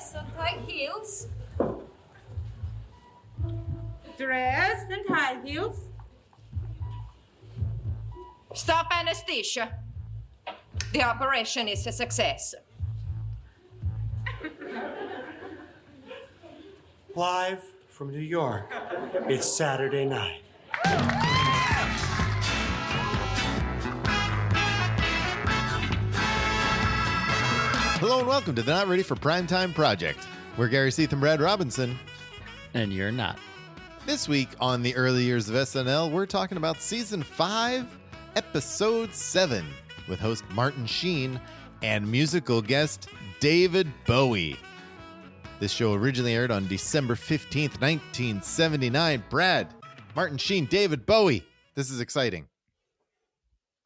dress and high heels. Dress and high heels. Stop anesthesia. The operation is a success. Live from New York, it's Saturday night. Hello and welcome to the Not Ready for Primetime Project. We're Gary Seath and Brad Robinson. And you're not. This week on the early years of SNL, we're talking about Season 5, Episode 7, with host Martin Sheen and musical guest David Bowie. This show originally aired on December 15th, 1979. Brad, Martin Sheen, David Bowie. This is exciting.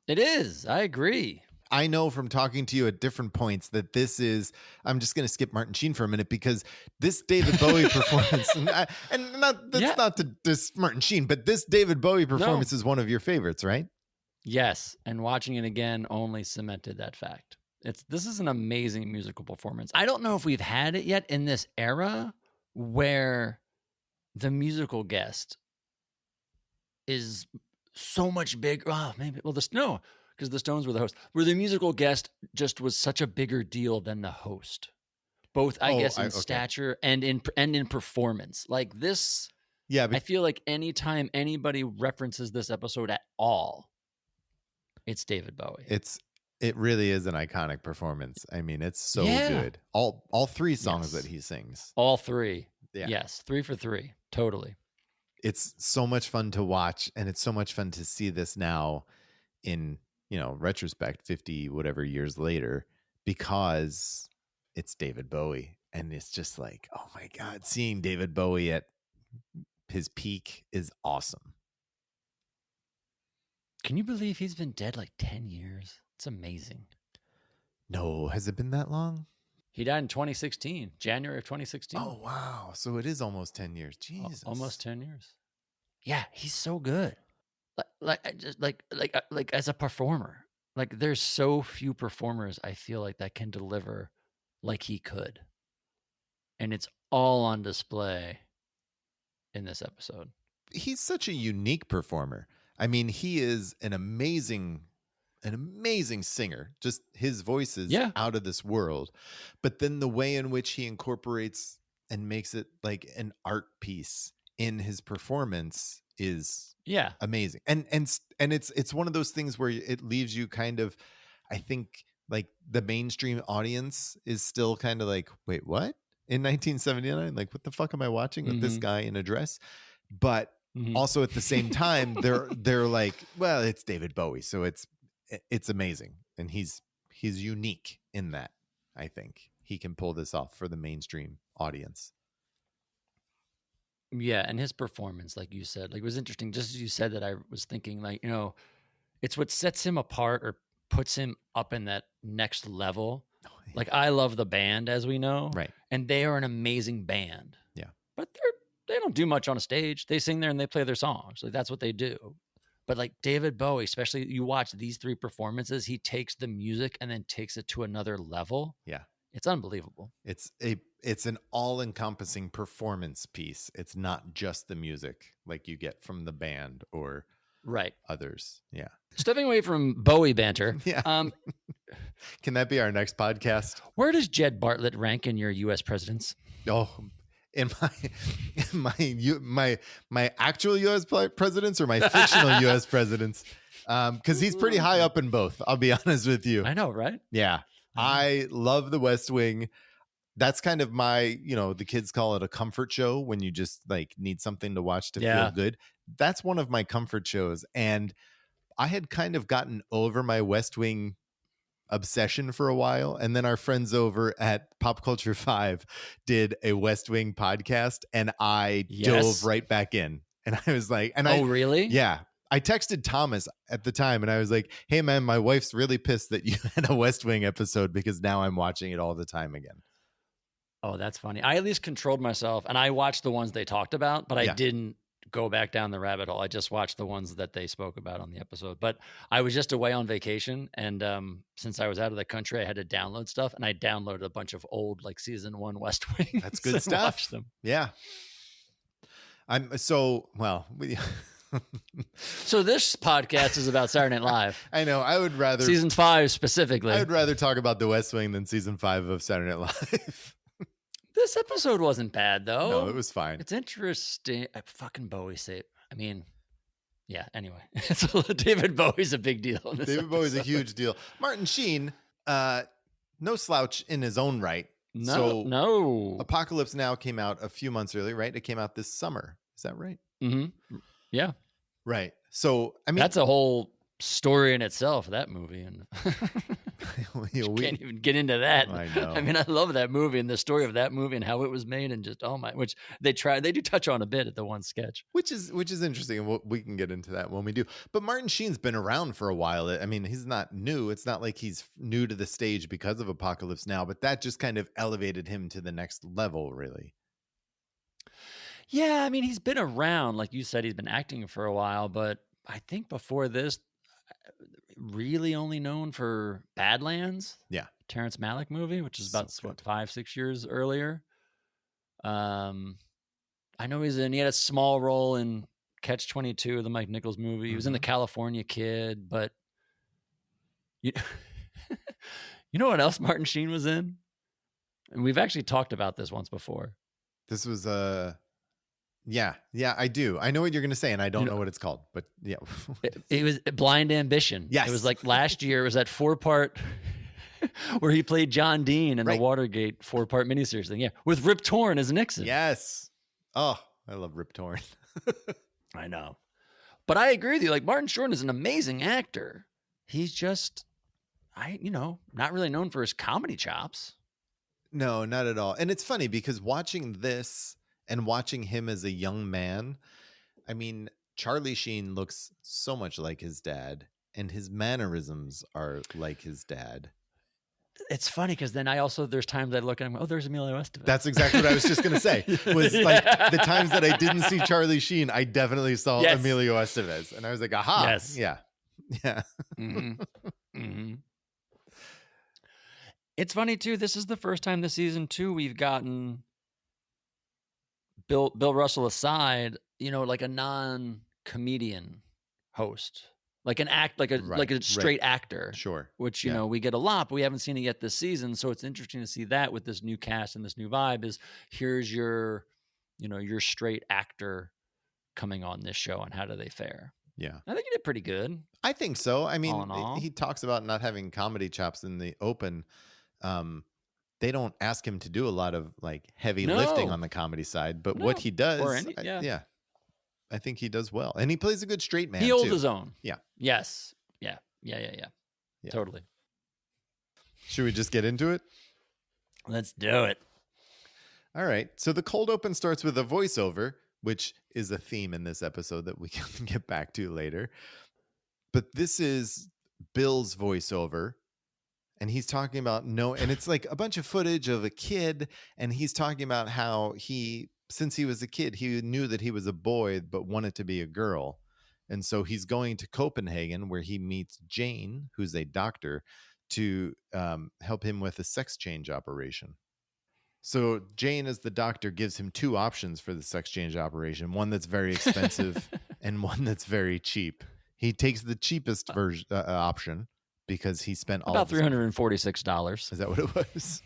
It is. I agree. I know from talking to you at different points that this is, I'm just going to skip Martin Sheen for a minute because this David Bowie performance, not to diss Martin Sheen, but this David Bowie performance is one of your favorites, right? Yes. And watching it again only cemented that fact. This is an amazing musical performance. I don't know if we've had it yet in this era where the musical guest is so much bigger. Oh, maybe. Well, because the Stones were the host, where the musical guest just was such a bigger deal than the host, both in stature and in performance. Like this, I feel like anytime anybody references this episode at all, it's David Bowie. It really is an iconic performance. I mean, it's so good. All three songs that he sings. All three. Yeah. Yes, 3 for 3. Totally. It's so much fun to watch, and it's so much fun to see this now in retrospect, 50 whatever years later, because it's David Bowie. And it's just like, oh my God, seeing David Bowie at his peak is awesome. Can you believe he's been dead like 10 years? It's amazing. No, has it been that long? He died in 2016, January of 2016. Oh, wow. So it is almost 10 years. Jesus. Almost 10 years. Yeah, he's so good. Like as a performer, like there's so few performers I feel like that can deliver like he could, and it's all on display in this episode. He's such a unique performer. I mean, he is an amazing singer. Just his voice is out of this world. But then the way in which he incorporates and makes it like an art piece in his performance is amazing. And it's one of those things where it leaves you kind of, I think, like the mainstream audience is still kind of like, wait, what? In 1979? Like, what the fuck am I watching with this guy in a dress? But also at the same time, they're like, well, it's David Bowie, so it's amazing. And he's unique in that. I think he can pull this off for the mainstream audience. Yeah, and his performance, like you said, like it was interesting. Just as you said that, I was thinking, like, it's what sets him apart or puts him up in that next level. Oh, yeah. Like, I love the band, as we know, right? And they are an amazing band. Yeah, but they don't do much on a stage. They sing there and they play their songs. Like that's what they do. But like David Bowie, especially you watch these 3 performances, he takes the music and then takes it to another level. Yeah. It's unbelievable. It's an all-encompassing performance piece. It's not just the music like you get from the band or others. Yeah. Stepping away from Bowie banter. Yeah. Can that be our next podcast? Where does Jed Bartlett rank in your U.S. presidents? Oh, in my actual U.S. presidents or my fictional U.S. presidents? Because he's pretty high up in both. I'll be honest with you. I know, right? Yeah. I love The West Wing. That's kind of my, the kids call it a comfort show when you just like need something to watch to feel good. That's one of my comfort shows. And I had kind of gotten over my West Wing obsession for a while. And then our friends over at Pop Culture 5 did a West Wing podcast and I dove right back in. And I was like, really? Yeah. I texted Thomas at the time and I was like, hey man, my wife's really pissed that you had a West Wing episode because now I'm watching it all the time again. Oh, that's funny. I at least controlled myself and I watched the ones they talked about, but I didn't go back down the rabbit hole. I just watched the ones that they spoke about on the episode. But I was just away on vacation, and since I was out of the country, I had to download stuff, and I downloaded a bunch of old like season 1 West Wing. That's good stuff. Watched them. Yeah. So this podcast is about Saturday Night Live. I know. I would rather season 5 specifically. I would rather talk about the West Wing than season 5 of Saturday Night Live. This episode wasn't bad though. No, it was fine. It's interesting. Fucking Bowie say. I mean, yeah. Anyway, David Bowie's a big deal. David Bowie's a huge deal. Martin Sheen, no slouch in his own right. No. Apocalypse Now came out a few months early, right? It came out this summer. Is that right? Mm-hmm. Yeah. Right. So I mean, that's a whole story in itself. That movie, and we can't even get into that. I know. I mean, I love that movie and the story of that movie and how it was made, and just which they do touch on a bit at the one sketch, which is interesting, and we can get into that when we do. But Martin Sheen's been around for a while. I mean, he's not new. It's not like he's new to the stage because of Apocalypse Now, but that just kind of elevated him to the next level, really. Yeah, I mean, he's been around, like you said, he's been acting for a while, but I think before this, really only known for Badlands. Yeah. Terrence Malick movie, which is about 5-6 years earlier. I know he had a small role in Catch-22, the Mike Nichols movie. Mm-hmm. He was in The California Kid, but you know what else Martin Sheen was in? And we've actually talked about this once before. This was Yeah, I do. I know what you're going to say, and I don't know what it's called, but yeah. It was Blind Ambition. Yes. It was like last year. It was that 4-part where he played John Dean in the Watergate 4-part miniseries thing. Yeah, with Rip Torn as Nixon. Yes. Oh, I love Rip Torn. I know. But I agree with you. Like, Martin Sheen is an amazing actor. He's just, not really known for his comedy chops. No, not at all. And it's funny because watching this and watching him as a young man, I mean, Charlie Sheen looks so much like his dad, and his mannerisms are like his dad. It's funny because then there's times I look at him, oh, there's Emilio Estevez. That's exactly what I was just going to say. Was like the times that I didn't see Charlie Sheen, I definitely saw Emilio Estevez. And I was like, aha. Yes. Yeah. Mm-hmm. Mm-hmm. It's funny, too. This is the first time this season, too, we've gotten Bill Russell aside, like a non-comedian host, like a straight actor. Sure. Which, we get a lot, but we haven't seen it yet this season. So it's interesting to see that with this new cast and this new vibe is here's your straight actor coming on this show, and how do they fare? Yeah. I think he did pretty good. I think so. I mean, all. He talks about not having comedy chops in the open. They don't ask him to do a lot of like heavy lifting on the comedy side, but what he does, I think he does well. And he plays a good straight man. He holds his own. Yeah. Yes. Yeah. Totally. Should we just get into it? Let's do it. All right. So the cold open starts with a voiceover, which is a theme in this episode that we can get back to later. But this is Bill's voiceover. And he's talking about and it's like a bunch of footage of a kid. And he's talking about how since he was a kid, he knew that he was a boy, but wanted to be a girl. And so he's going to Copenhagen where he meets Jane, who's a doctor, to help him with a sex change operation. So Jane, as the doctor, gives him 2 options for the sex change operation. One that's very expensive and one that's very cheap. He takes the cheapest version option. Because he spent about $346. Is that what it was?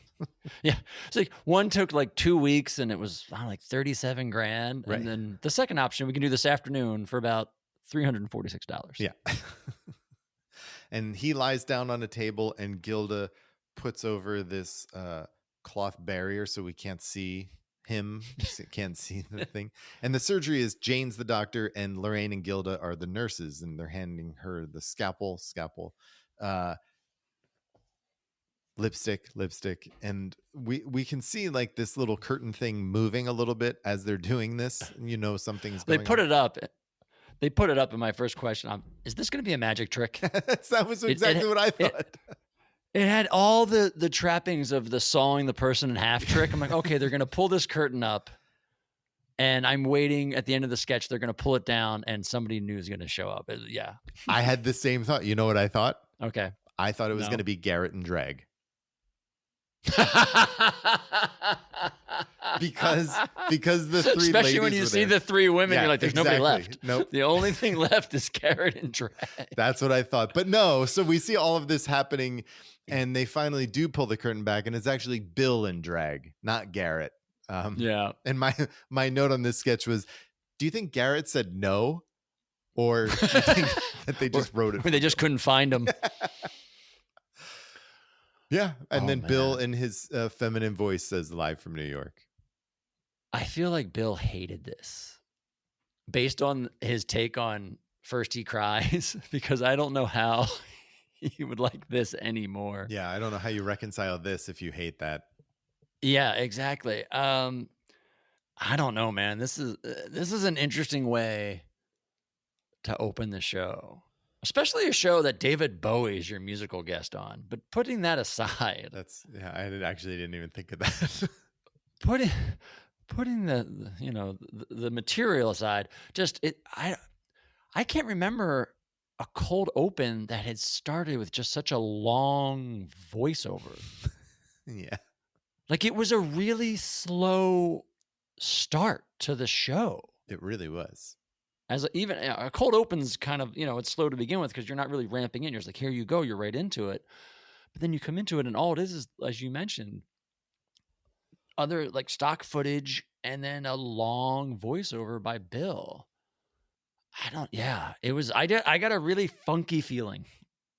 Yeah. It's like one took like 2 weeks and it was like $37,000. Right. And then the second option we can do this afternoon for about $346. Yeah. And he lies down on a table and Gilda puts over this cloth barrier so we can't see him. Can't see the thing. And the surgery is Jane's the doctor and Lorraine and Gilda are the nurses, and they're handing her the scalpel. Lipstick, and we can see like this little curtain thing moving a little bit as they're doing this. Something's going on. They put it up in my first question. Is this going to be a magic trick? That was exactly what I thought. It had all the trappings of the sawing the person in half trick. I'm like, okay, they're going to pull this curtain up And I'm waiting at the end of the sketch. They're going to pull it down and somebody new is going to show up. Yeah. I had the same thought. You know what I thought? Okay. I thought it was going to be Garrett and Drag. because the three especially ladies when you were see there. the three women, Yeah, you're like, there's nobody left. Nope. The only thing left is Garrett and Drag. That's what I thought. But no, so we see all of this happening and they finally do pull the curtain back and it's actually Bill and Drag, not Garrett. Yeah. And my note on this sketch was, do you think Garrett said no? Or do you think that they just wrote it? Or they just couldn't find him. Yeah. And then man. Bill in his feminine voice says live from New York. I feel like Bill hated this based on his take on First He Cries, because I don't know how he would like this anymore. Yeah. I don't know how you reconcile this if you hate that. Yeah, exactly. I don't know, man. This is an interesting way to open the show, especially a show that David Bowie is your musical guest on. But putting that aside, I actually didn't even think of that. putting the material aside, I can't remember a cold open that had started with just such a long voiceover. Yeah. Like it was a really slow start to the show. It really was. Even a cold open's kind of, it's slow to begin with because you're not really ramping in. You're just like, here you go, you're right into it. But then you come into it and all it is, as you mentioned, other like stock footage and then a long voiceover by Bill. I got a really funky feeling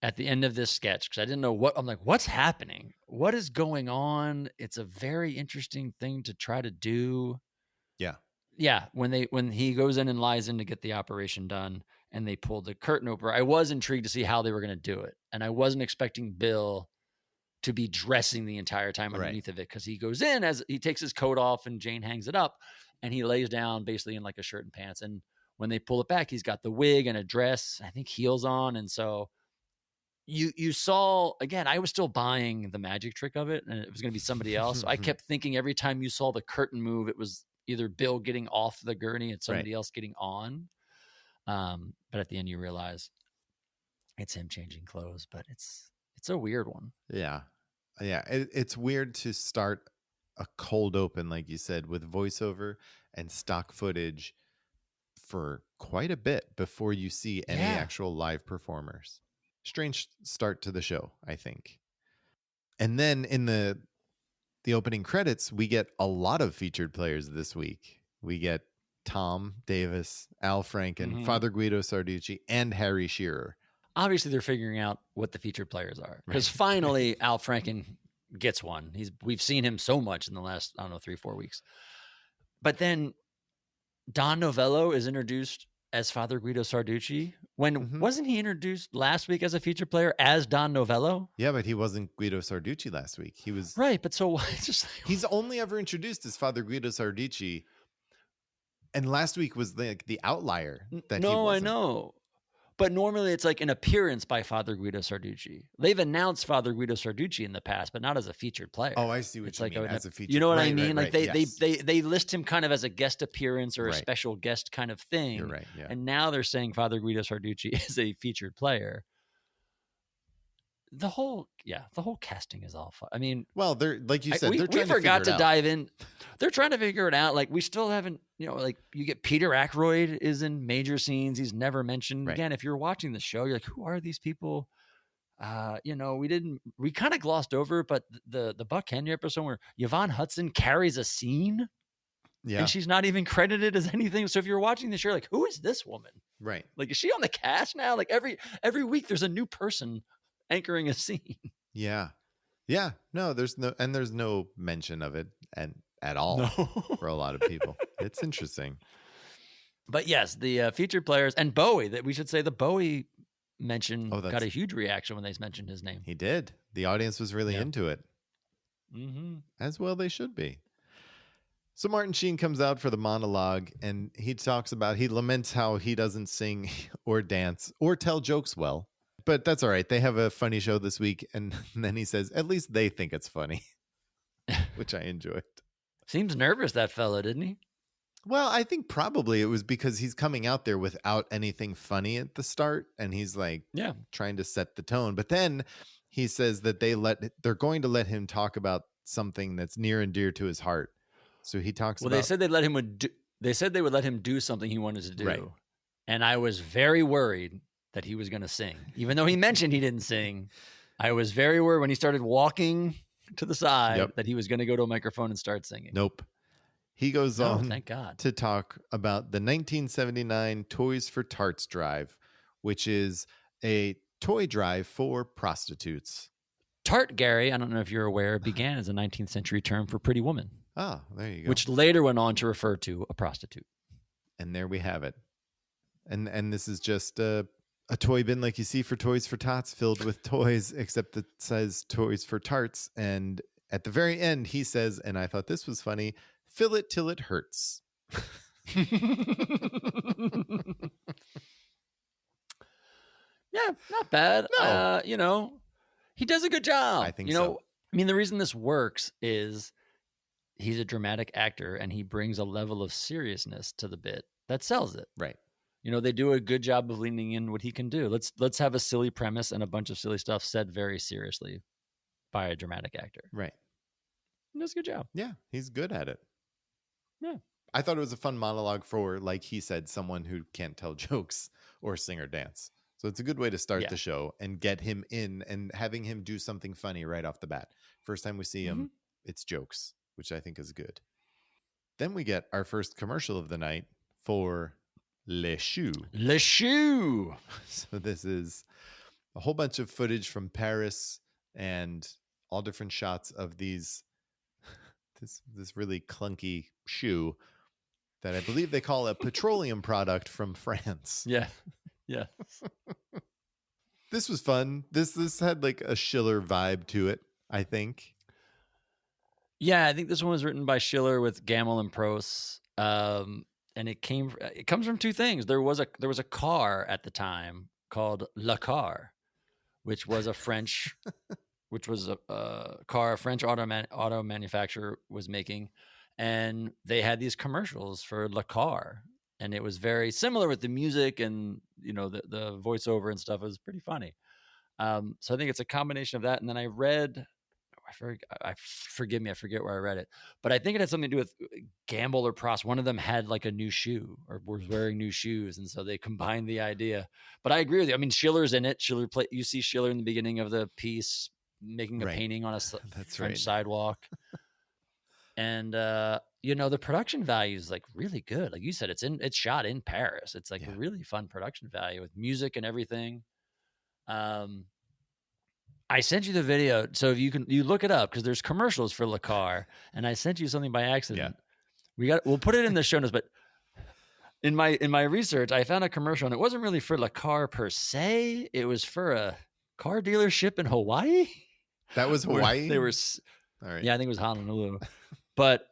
at the end of this sketch because I didn't know what's happening? What is going on? It's a very interesting thing to try to do. Yeah. Yeah, when he goes in and lies in to get the operation done and they pull the curtain open, I was intrigued to see how they were going to do it. And I wasn't expecting Bill to be dressing the entire time underneath of it because he goes in as he takes his coat off and Jane hangs it up and he lays down basically in like a shirt and pants. And when they pull it back, he's got the wig and a dress, I think heels on. And so you saw, again, I was still buying the magic trick of it and it was going to be somebody else. So I kept thinking every time you saw the curtain move, it was either Bill getting off the gurney and somebody else getting on. But at the end you realize it's him changing clothes, but it's a weird one. Yeah. Yeah. It's weird to start a cold open, like you said, with voiceover and stock footage for quite a bit before you see any actual live performers. Strange start to the show, I think. And then in the opening credits, we get a lot of featured players this week. We get Tom Davis, Al Franken, Father Guido Sarducci, and Harry Shearer. Obviously, they're figuring out what the featured players are because finally Al Franken gets one. We've seen him so much in the last, 3-4 weeks. But then Don Novello is introduced as Father Guido Sarducci. When wasn't he introduced last week as a featured player as Don Novello? Yeah, but he wasn't Guido Sarducci last week. He was right. But so it's just he's only ever introduced as Father Guido Sarducci, and last week was the outlier. I know. But normally it's like an appearance by Father Guido Sarducci. They've announced Father Guido Sarducci in the past, but not as a featured player. Oh, I see what you mean. As a featured, you know what I mean? Right, they list him kind of as a guest appearance or a special guest kind of thing. You're right. Yeah. And now they're saying Father Guido Sarducci is a featured player. The whole casting is all fun. I mean, well, they're like you said, we forgot to dive in. They're trying to figure it out. Like we still haven't, like you get Peter Ackroyd is in major scenes. He's never mentioned. Again, if you're watching the show, you're like, who are these people? We kind of glossed over, but the Buck Henry episode where Yvonne Hudson carries a scene. Yeah. And she's not even credited as anything. So if you're watching the show, you're like, who is this woman? Right. Like, is she on the cast now? Like every week there's a new person anchoring a scene. Yeah. Yeah. No, there's no mention of it at all for a lot of people. It's interesting. But yes, the featured players and Bowie, that we should say the Bowie mention got a huge reaction when they mentioned his name. He did. The audience was really into it. Mm-hmm. As well they should be. So Martin Sheen comes out for the monologue and he laments how he doesn't sing or dance or tell jokes well. But that's all right. They have a funny show this week. And then he says, at least they think it's funny, which I enjoyed. Seems nervous, that fella, didn't he? Well, I think probably it was because he's coming out there without anything funny at the start, and he's like, trying to set the tone. But then he says that they're going to let him talk about something that's near and dear to his heart. So he talks about. They said they said they would let him do something he wanted to do, Right. And I was very worried that he was going to sing, even though he mentioned he didn't sing. I was very worried when he started walking to the side that he was going to go to a microphone and start singing. Nope. He goes on thank God. to talk about the 1979 Toys for Tarts drive, which is a toy drive for prostitutes. Tart, Gary, I don't know if you're aware, began as a 19th century term for pretty woman. Oh, there you go. Which later went on to refer to a prostitute. And there we have it. And this is just a toy bin like you see for Toys for Tots, filled with toys, except it says Toys for Tarts. And at the very end, he says, and I thought this was funny, fill it till it hurts. Yeah, not bad. No. He does a good job. I think so. I mean, the reason this works is he's a dramatic actor and he brings a level of seriousness to the bit that sells it. Right. They do a good job of leaning in what he can do. Let's have a silly premise and a bunch of silly stuff said very seriously by a dramatic actor. Right. He does a good job. Yeah, he's good at it. Yeah. I thought it was a fun monologue for, like he said, someone who can't tell jokes or sing or dance. So it's a good way to start the show and get him in and having him do something funny right off the bat. First time we see him, it's jokes, which I think is good. Then we get our first commercial of the night for Les Choux. Les Choux. So this is a whole bunch of footage from Paris and all different shots of this really clunky shoe that I believe they call a petroleum product from France. Yeah. Yeah. This was fun. This had like a Schiller vibe to it, I think. Yeah, I think this one was written by Schiller with Gamel and Pross. And it comes from two things. There was a car at the time called Le Car, which was a French car a French auto manufacturer was making, and they had these commercials for Le Car, and it was very similar with the music and the voiceover and stuff. It was pretty funny. So I think it's a combination of that. And then I read, forgive me, I forget where I read it, but I think it had something to do with Gamble or Pross. One of them had like a new shoe or was wearing new shoes, and so they combined the idea. But I agree with you. I mean, Schiller's in it. You see Schiller in the beginning of the piece making a painting on a French sidewalk. And the production value is like really good. Like you said, it's shot in Paris. It's like a really fun production value with music and everything. I sent you the video, so if you look it up because there's commercials for Le Car, and I sent you something by accident. Yeah. We'll put it in the show notes, but in my research, I found a commercial, and it wasn't really for Le Car per se. It was for a car dealership in Hawaii. That was Hawaii? They were, all right. Yeah, I think it was Honolulu. But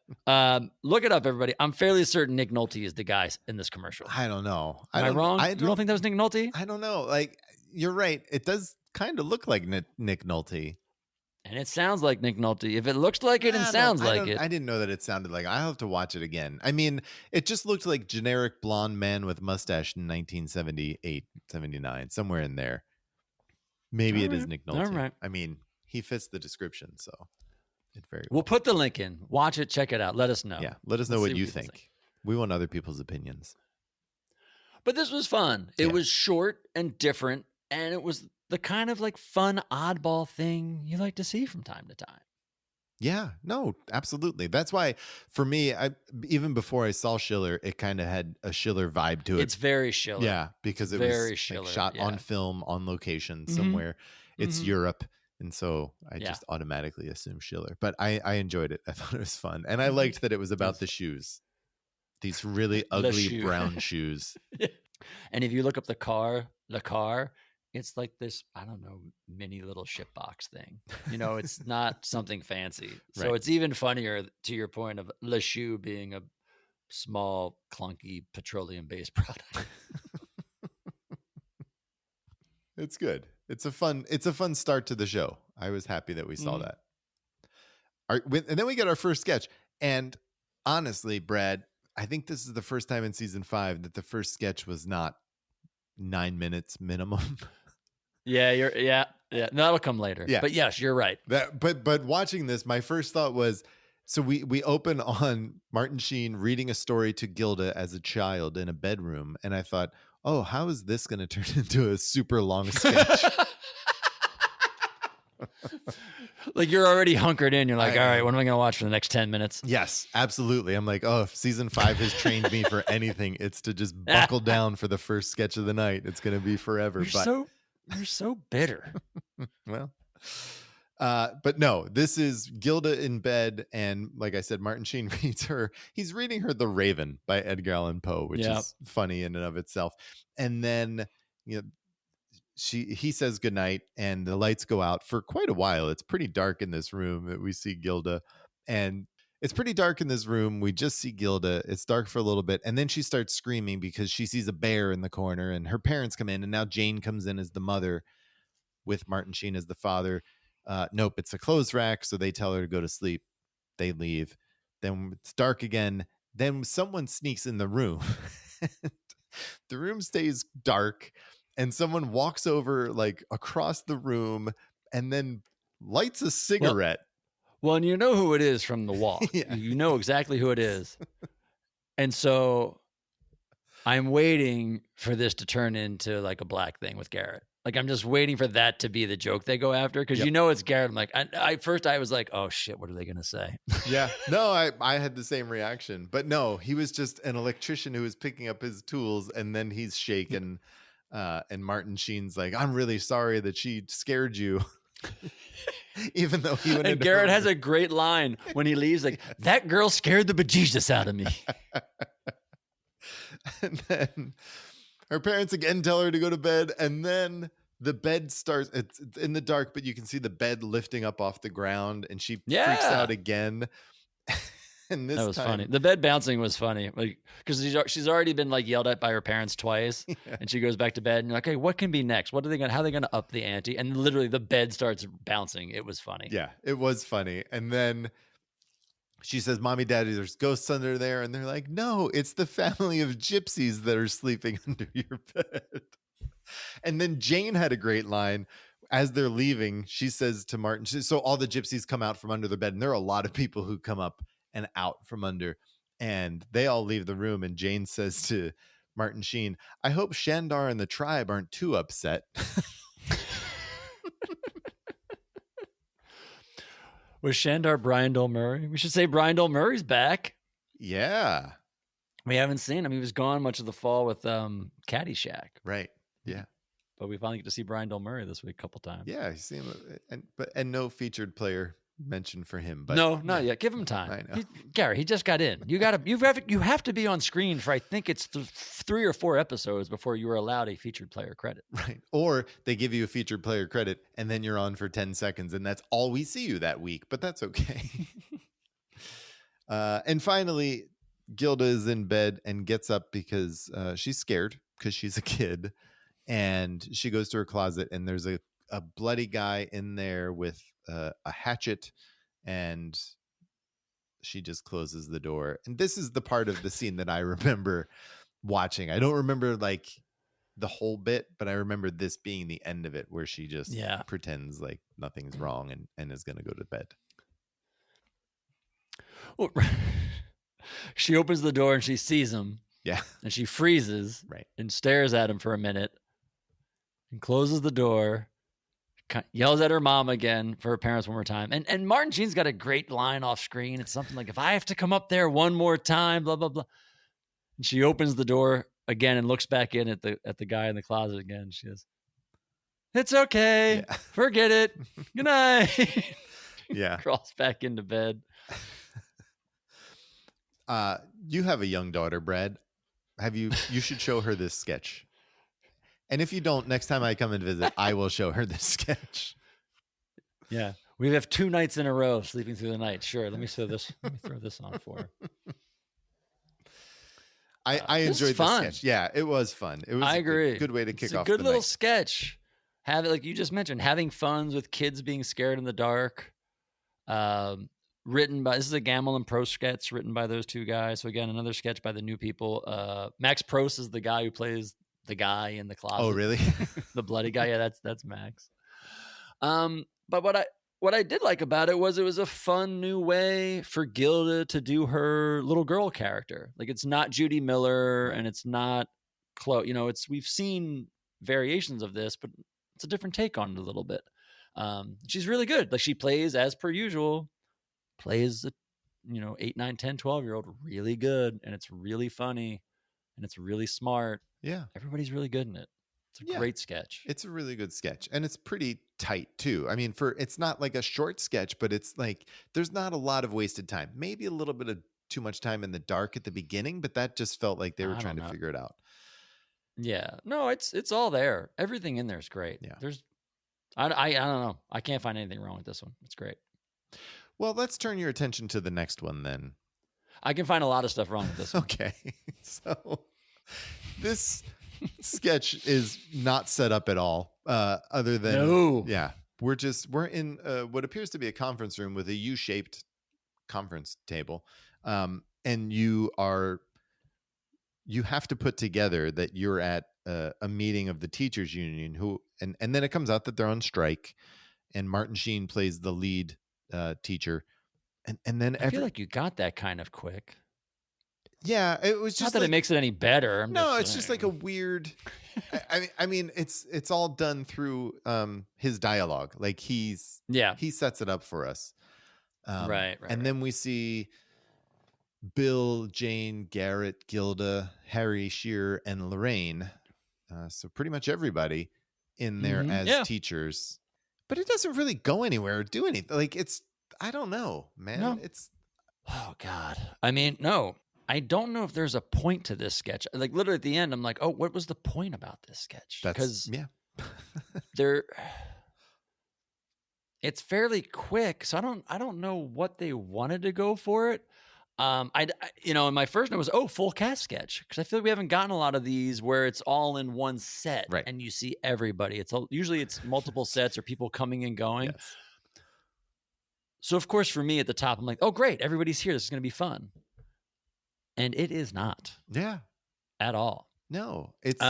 look it up, everybody. I'm fairly certain Nick Nolte is the guy in this commercial. I don't know. Am I wrong? You don't think that was Nick Nolte? I don't know. Like, you're right. It does kind of look like Nick Nolte. And it sounds like Nick Nolte. If it looks like it and sounds like it. I didn't know that it sounded like. I'll have to watch it again. I mean, it just looked like generic blonde man with mustache in 1978, 79, somewhere in there. Maybe it is Nick Nolte. All right. I mean, he fits the description, so it very We'll put the link in. Watch it, check it out. Let us know. Yeah, let us know what you think. We want other people's opinions. But this was fun. It was short and different, and it was the kind of like fun oddball thing you like to see from time to time. Yeah, no, absolutely. That's why for me, even before I saw Schiller, it kind of had a Schiller vibe to it. It's very Schiller. Yeah, because it very was Schiller, like shot on film, on location somewhere. It's Europe. And so I just automatically assume Schiller. But I enjoyed it. I thought it was fun. And I liked that it was about the shoes. These really ugly brown shoes. And if you look up the car, it's like this, I don't know, mini little shipbox thing. It's not something fancy. So it's even funnier to your point of Le Choux being a small, clunky, petroleum-based product. It's good. It's a fun start to the show. I was happy that we saw that. And then we get our first sketch. And honestly, Brad, I think this is the first time in season 5 that the first sketch was not 9 minutes minimum. Yeah, yeah. No, that'll come later. Yeah. But yes, you're right. But watching this, my first thought was, so we open on Martin Sheen reading a story to Gilda as a child in a bedroom, and I thought, oh, how is this going to turn into a super long sketch? Like you're already hunkered in. You're like, all right, what am I going to watch for the next 10 minutes? Yes, absolutely. I'm like, oh, if season 5 has trained me for anything, it's to just buckle down for the first sketch of the night. It's going to be forever. You're so bitter. Well, but no, this is Gilda in bed. And like I said, Martin Sheen reads her. He's reading her The Raven by Edgar Allan Poe, which is funny in and of itself. And then, he says goodnight and the lights go out for quite a while. It's pretty dark in this room that we see Gilda, and it's pretty dark in this room. We just see Gilda. It's dark for a little bit. And then she starts screaming because she sees a bear in the corner, and her parents come in, and now Jane comes in as the mother with Martin Sheen as the father. Nope, it's a clothes rack. So they tell her to go to sleep. They leave. Then it's dark again. Then someone sneaks in the room. The room stays dark. And someone walks over like across the room and then lights a cigarette. Well, and you know who it is from the walk. Yeah. You know exactly who it is. And so I'm waiting for this to turn into like a black thing with Garrett. Like I'm just waiting for that to be the joke they go after, because you know it's Garrett. I'm like, I was like, oh shit, what are they gonna say? Yeah, no, I had the same reaction, but no, he was just an electrician who was picking up his tools, and then he's shaken, and Martin Sheen's like, I'm really sorry that she scared you. Even though he went. And Garrett has a great line when he leaves, like, that girl scared the bejesus out of me. And then her parents again tell her to go to bed, and then the bed starts. It's in the dark, but you can see the bed lifting up off the ground, and she freaks out again. And this that was time, funny. The bed bouncing was funny, like because she's already been like yelled at by her parents twice, and she goes back to bed. And you're like, okay, what can be next? What are they gonna? How are they gonna up the ante? And literally, the bed starts bouncing. It was funny. Yeah, it was funny. And then she says, Mommy, Daddy, there's ghosts under there. And they're like, no, it's the family of gypsies that are sleeping under your bed. And then Jane had a great line. As they're leaving, she says to Martin, so all the gypsies come out from under the bed. And there are a lot of people who come up and out from under. And they all leave the room. And Jane says to Martin Sheen, I hope Shandar and the tribe aren't too upset. Was Shandar Brian Dole Murray? We should say Brian Dole Murray's back. Yeah. We haven't seen him. He was gone much of the fall with Caddyshack. Right. Yeah. But we finally get to see Brian Dole Murray this week a couple times. Yeah, you see him, and no featured player mentioned for him. But no, not yet. Give him time. I know. Gary, he just got in. You have to be on screen for, I think it's 3 or 4 episodes before you are allowed a featured player credit. Right. Or they give you a featured player credit and then you're on for 10 seconds and that's all we see you that week, but that's okay. And finally, Gilda is in bed and gets up because she's scared because she's a kid, and she goes to her closet and there's a bloody guy in there with a hatchet, and she just closes the door. And this is the part of the scene that I remember watching. I don't remember like the whole bit, but I remember this being the end of it, where she just pretends like nothing's wrong and is going to go to bed. Well, she opens the door and she sees him. Yeah. And she freezes and stares at him for a minute and closes the door, yells at her mom again for her parents one more time. And Martin Sheen's got a great line off screen. It's something like, if I have to come up there one more time, blah, blah, blah. And she opens the door again and looks back in at the guy in the closet again. She goes, it's okay. Yeah. Forget it. Good night. Yeah. Crawls back into bed. You have a young daughter, Brad. You should show her this sketch. And if you don't, next time I come and visit, I will show her this sketch. Yeah. We have 2 nights in a row of sleeping through the night. Sure. Let me throw this on for her. I enjoyed the sketch. Yeah, it was fun. It was a good way to kick off a good the little night. sketch. Have it, like you just mentioned, having fun with kids being scared in the dark. This is a Gamble and Prost sketch written by those two guys. So again, another sketch by the new people. Max Prost is the guy who plays the guy in the closet. Oh, really? The bloody guy. Yeah, that's Max. But what I did like about it was a fun new way for Gilda to do her little girl character. Like, it's not Judy Miller and it's not Chloe. You know, we've seen variations of this, but it's a different take on it a little bit. She's really good. Like, she plays, as per usual, plays a 8, 9, 10, 12-year-old really good, and it's really funny and it's really smart. Yeah. Everybody's really good in it. It's a great sketch. It's a really good sketch, and it's pretty tight too. I mean, it's not like a short sketch, but it's like there's not a lot of wasted time. Maybe a little bit of too much time in the dark at the beginning, but that just felt like they were trying to figure it out. Yeah. No, it's all there. Everything in there is great. Yeah. I don't know. I can't find anything wrong with this one. It's great. Well, let's turn your attention to the next one then. I can find a lot of stuff wrong with this one. Okay. So this sketch is not set up at all, other than we're in what appears to be a conference room with a U-shaped conference table, and you have to put together that you're at a meeting of the teachers union, and then it comes out that they're on strike, and Martin Sheen plays the lead teacher, and then I feel like you got that kind of quick. Yeah, it was just not that it makes it any better. It's just like a weird. I mean, it's all done through his dialogue. Like he sets it up for us, right. And then we see Bill, Jane, Garrett, Gilda, Harry, Shearer, and Lorraine. So pretty much everybody in there as teachers. But it doesn't really go anywhere or do anything. Like, I don't know, man. No. Oh God. I mean, no. I don't know if there's a point to this sketch. Like, literally at the end, I'm like, oh, what was the point about this sketch? Because it's fairly quick, so I don't know what they wanted to go for it. And my first note was, full cast sketch, because I feel like we haven't gotten a lot of these where it's all in one set, right, and you see everybody. Usually it's multiple sets or people coming and going. Yes. So of course, for me at the top, I'm like, oh great, everybody's here. This is going to be fun. And it is not. Yeah. At all. No. It's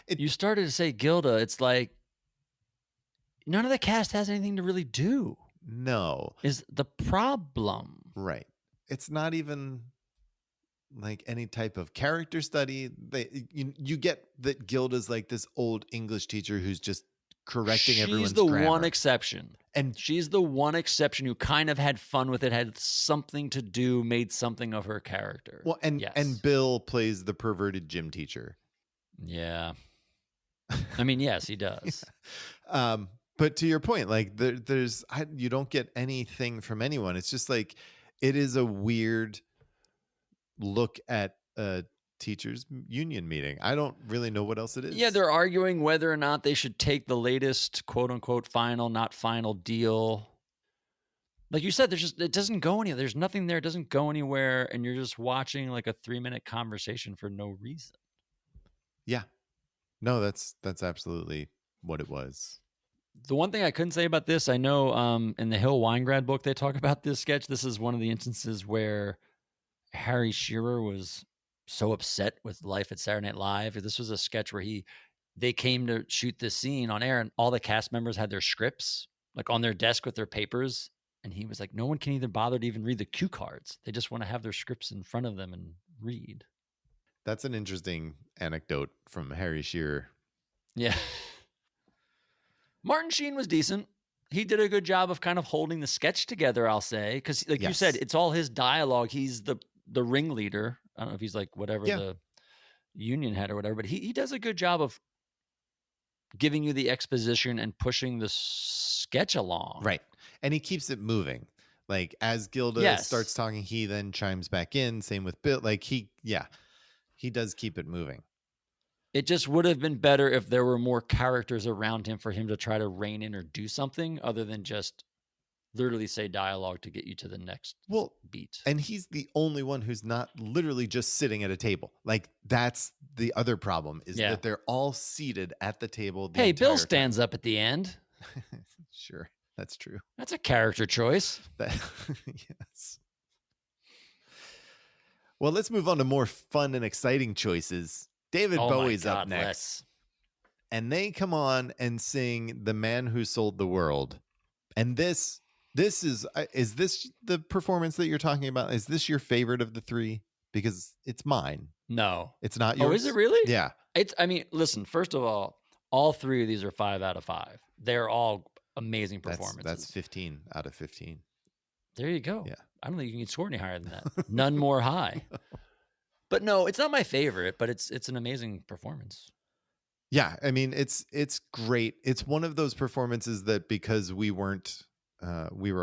you started to say Gilda, it's like none of the cast has anything to really do. No. Is the problem. Right. It's not even like any type of character study. You get that Gilda's like this old English teacher who's just correcting everyone's grammar. She's the one exception. And she's the one exception who kind of had fun with it, had something to do, made something of her character. Well, and Bill plays the perverted gym teacher. Yeah. I mean, yes, he does. But to your point, like you don't get anything from anyone. It's just like, it is a weird look at a teachers union meeting. I don't really know what else it is. Yeah, they're arguing whether or not they should take the latest quote unquote final, not final deal. Like you said, it doesn't go anywhere. There's nothing there. It doesn't go anywhere. And you're just watching like a 3-minute conversation for no reason. Yeah. No, that's absolutely what it was. The one thing I couldn't say about this, I know in the Hill Weingrad book, they talk about this sketch. This is one of the instances where Harry Shearer was so upset with life at Saturday Night Live. This was a sketch where they came to shoot this scene on air, and all the cast members had their scripts like on their desk with their papers. And he was like, no one can even bother to even read the cue cards. They just want to have their scripts in front of them and read. That's an interesting anecdote from Harry Shearer. Yeah. Martin Sheen was decent. He did a good job of kind of holding the sketch together, I'll say. Because like you said, it's all his dialogue. He's the ringleader. I don't know if he's like whatever the union head or whatever, but he does a good job of giving you the exposition and pushing the sketch along. Right. And he keeps it moving. Like as Gilda starts talking, he then chimes back in. Same with Bill. Like he does keep it moving. It just would have been better if there were more characters around him for him to try to rein in or do something other than just literally say dialogue to get you to the next beat. And he's the only one who's not literally just sitting at a table. Like that's the other problem is that they're all seated at the table. Bill stands up at the end. Sure. That's true. That's a character choice. Yes. Well, let's move on to more fun and exciting choices. David Bowie's up next. And they come on and sing The Man Who Sold the World. And this is this the performance that you're talking about? Is this your favorite of the three? Because it's mine. No. It's not yours. Oh, is it really? Yeah. Listen, first of all three of these are 5 out of 5. They're all amazing performances. That's 15 out of 15. There you go. Yeah. I don't think you can score any higher than that. None more high. But no, it's not my favorite, but it's an amazing performance. Yeah, I mean it's great. It's one of those performances that because we were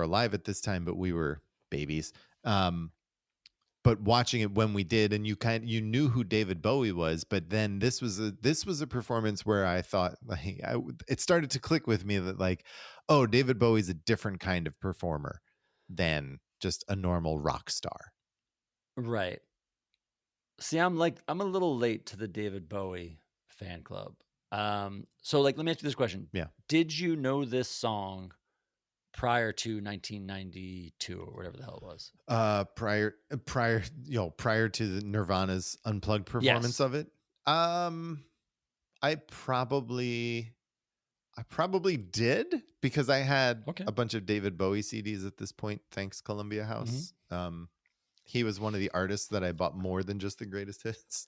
alive at this time, but we were babies. But watching it when we did, and you knew who David Bowie was, but then this was a performance where I thought like it started to click with me that like, oh, David Bowie's a different kind of performer than just a normal rock star. Right. See, I'm a little late to the David Bowie fan club. So like, let me ask you this question. Yeah. Did you know this song prior to 1992 or whatever the hell it was? Prior to the Nirvana's Unplugged performance of it. I probably did because I had a bunch of David Bowie CDs at this point. Thanks, Columbia House. Mm-hmm. He was one of the artists that I bought more than just the greatest hits.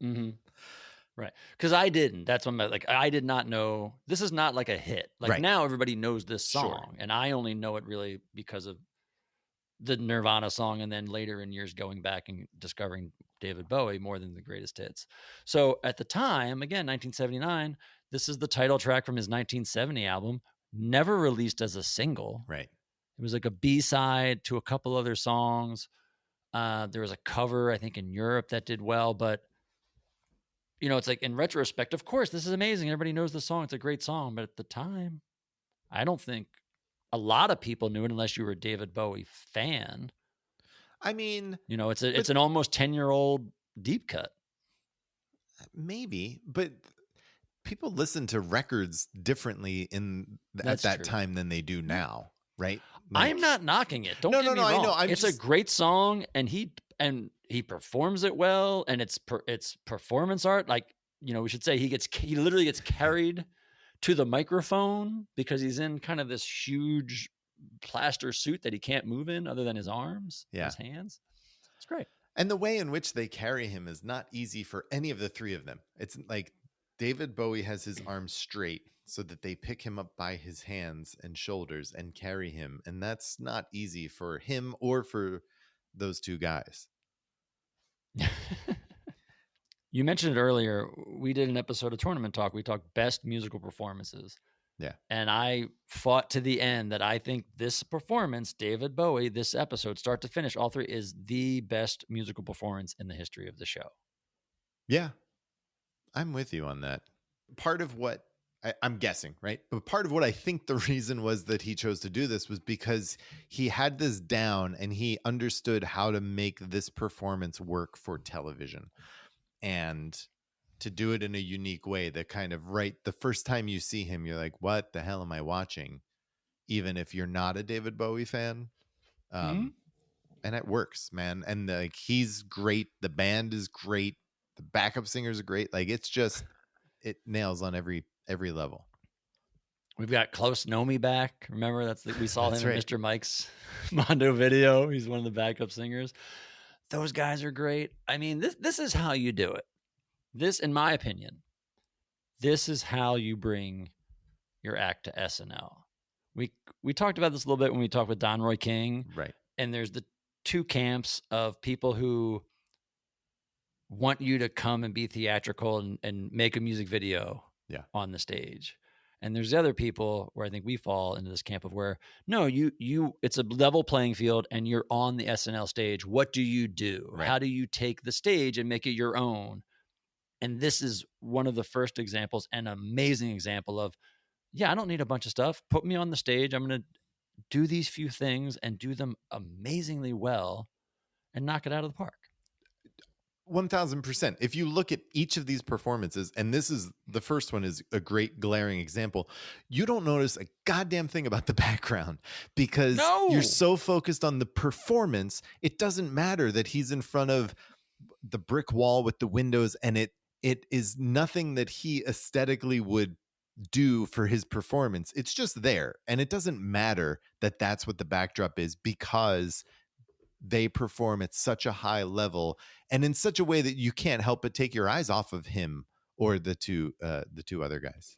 Mm-hmm. Right. Because I didn't. That's when I did not know. This is not like a hit. Like now everybody knows this song. And I only know it really because of the Nirvana song. And then later in years going back and discovering David Bowie more than the greatest hits. So at the time, again, 1979, this is the title track from his 1970 album, never released as a single. Right. It was like a B-side to a couple other songs. There was a cover, I think, in Europe that did well, but it's like in retrospect, of course, this is amazing. Everybody knows the song. It's a great song. But at the time, I don't think a lot of people knew it unless you were a David Bowie fan. I mean, it's an almost 10-year-old deep cut. Maybe, but people listen to records differently at that time than they do now, right? Like, I'm not knocking it. Don't get me wrong. I know. It's a great song, and he performs it well, and it's performance art. Like, we should say he literally gets carried to the microphone because he's in kind of this huge plaster suit that he can't move in other than his arms, his hands. It's great. And the way in which they carry him is not easy for any of the three of them. It's like David Bowie has his arms straight so that they pick him up by his hands and shoulders and carry him. And that's not easy for him or for those two guys. You mentioned it earlier. We did an episode of Tournament Talk. We talked best musical performances. Yeah. And I fought to the end that I think this performance, David Bowie, this episode, start to finish, all three, is the best musical performance in the history of the show. Yeah. I'm with you on that. Part of what I'm guessing, right? But part of what I think the reason was that he chose to do this was because he had this down and he understood how to make this performance work for television. And to do it in a unique way that kind of the first time you see him, you're like, what the hell am I watching? Even if you're not a David Bowie fan. And it works, man. And like, he's great. The band is great. The backup singers are great. Like, it's just, it nails on every level. We've got Klaus Nomi back. Remember, we saw him in Mr. Mike's Mondo video. He's one of the backup singers. Those guys are great. I mean, this is how you do it. This, in my opinion, this is how you bring your act to SNL. We talked about this a little bit when we talked with Don Roy King. Right. And there's the two camps of people who want you to come and be theatrical and make a music video on the stage. And there's the other people where I think we fall into this camp of where, no, it's a level playing field and you're on the SNL stage. What do you do? Right. How do you take the stage and make it your own? And this is one of the first examples, an amazing example of, I don't need a bunch of stuff. Put me on the stage. I'm going to do these few things and do them amazingly well and knock it out of the park. 1000%. If you look at each of these performances, and this is the first one is a great glaring example, you don't notice a goddamn thing about the background because you're so focused on the performance. It doesn't matter that he's in front of the brick wall with the windows, and it is nothing that he aesthetically would do for his performance. It's just there, and it doesn't matter that that's what the backdrop is because they perform at such a high level and in such a way that you can't help but take your eyes off of him or the two other guys.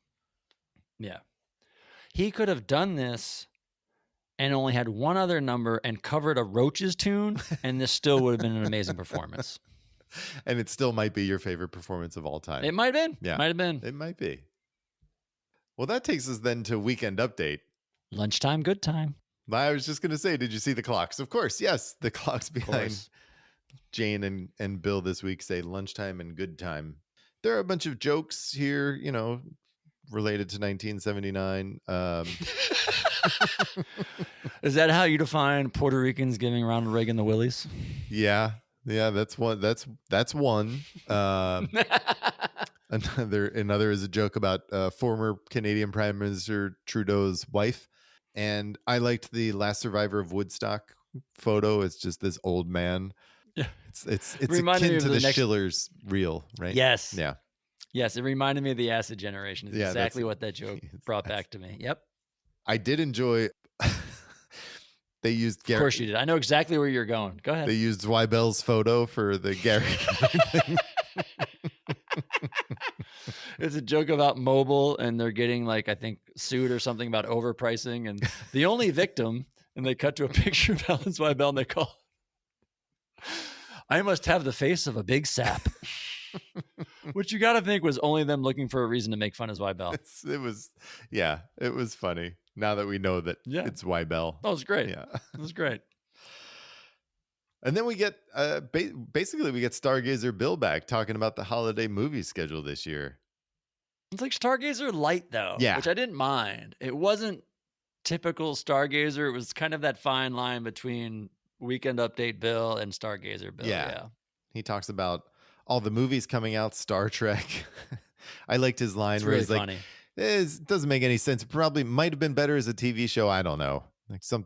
Yeah. He could have done this and only had one other number and covered a Roaches tune, and this still would have been an amazing performance. And it still might be your favorite performance of all time. It might have been. Yeah. Might have been. It might be. Well, that takes us then to Weekend Update. Lunchtime, good time. I was just going to say, did you see the clocks? Of course, yes. The clocks behind Jane and Bill this week say lunchtime and good time. There are a bunch of jokes here, related to 1979. Is that how you define Puerto Ricans giving Ronald Reagan the willies? Yeah, that's one. That's one. Another is a joke about former Canadian Prime Minister Trudeau's wife. And I liked the Last Survivor of Woodstock photo. It's just this old man. Yeah, it's akin to the Schiller's reel, right? Yes. Yeah. Yes, it reminded me of the Acid Generation. It's exactly what that joke brought back to me. Yep. I did enjoy. They used Gary. Of course you did. I know exactly where you're going. Go ahead. They used Zweibel's photo for the Gary thing. It's a joke about mobile, and they're getting I think sued or something about overpricing, and the only victim, and they cut to a picture of Alan Zweibel, and they call, I must have the face of a big sap. Which you got to think was only them looking for a reason to make fun of Zweibel. It was funny. Now that we know that it's Zweibel. That was great. Yeah. It was great. And then we get, basically we get Stargazer Bill back talking about the holiday movie schedule this year. It's like Stargazer light though, yeah, which I didn't mind. It wasn't typical Stargazer. It was kind of that fine line between Weekend Update Bill and Stargazer Bill. Yeah. He talks about all the movies coming out, Star Trek. I liked his line where he's like, it doesn't make any sense. It probably might have been better as a TV show. I don't know.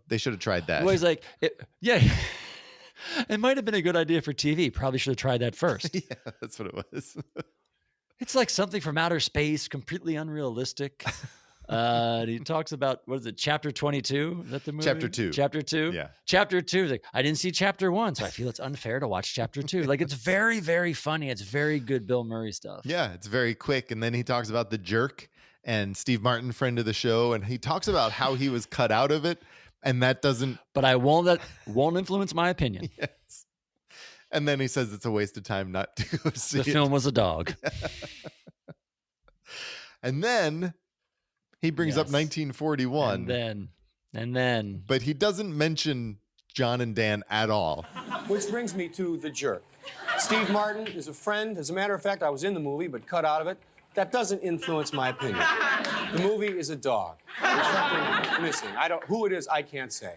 They should have tried that. Well, he's like, it might have been a good idea for TV. Probably should have tried that first. Yeah, that's what it was. It's like something from outer space, completely unrealistic. He talks about, what is it, Chapter 22? Is that the movie? Chapter 2. Chapter 2? Yeah. Chapter 2 is like, I didn't see Chapter 1, so I feel it's unfair to watch Chapter 2. Like, it's very, very funny. It's very good Bill Murray stuff. Yeah, it's very quick. And then he talks about The Jerk and Steve Martin, friend of the show, and he talks about how he was cut out of it, and that doesn't... But that won't influence my opinion. Yes. And then he says it's a waste of time not to go see it. The film was a dog. And then he brings up 1941. And then. But he doesn't mention John and Dan at all. Which brings me to The Jerk. Steve Martin is a friend. As a matter of fact, I was in the movie, but cut out of it. That doesn't influence my opinion. The movie is a dog. There's something missing. Who it is, I can't say.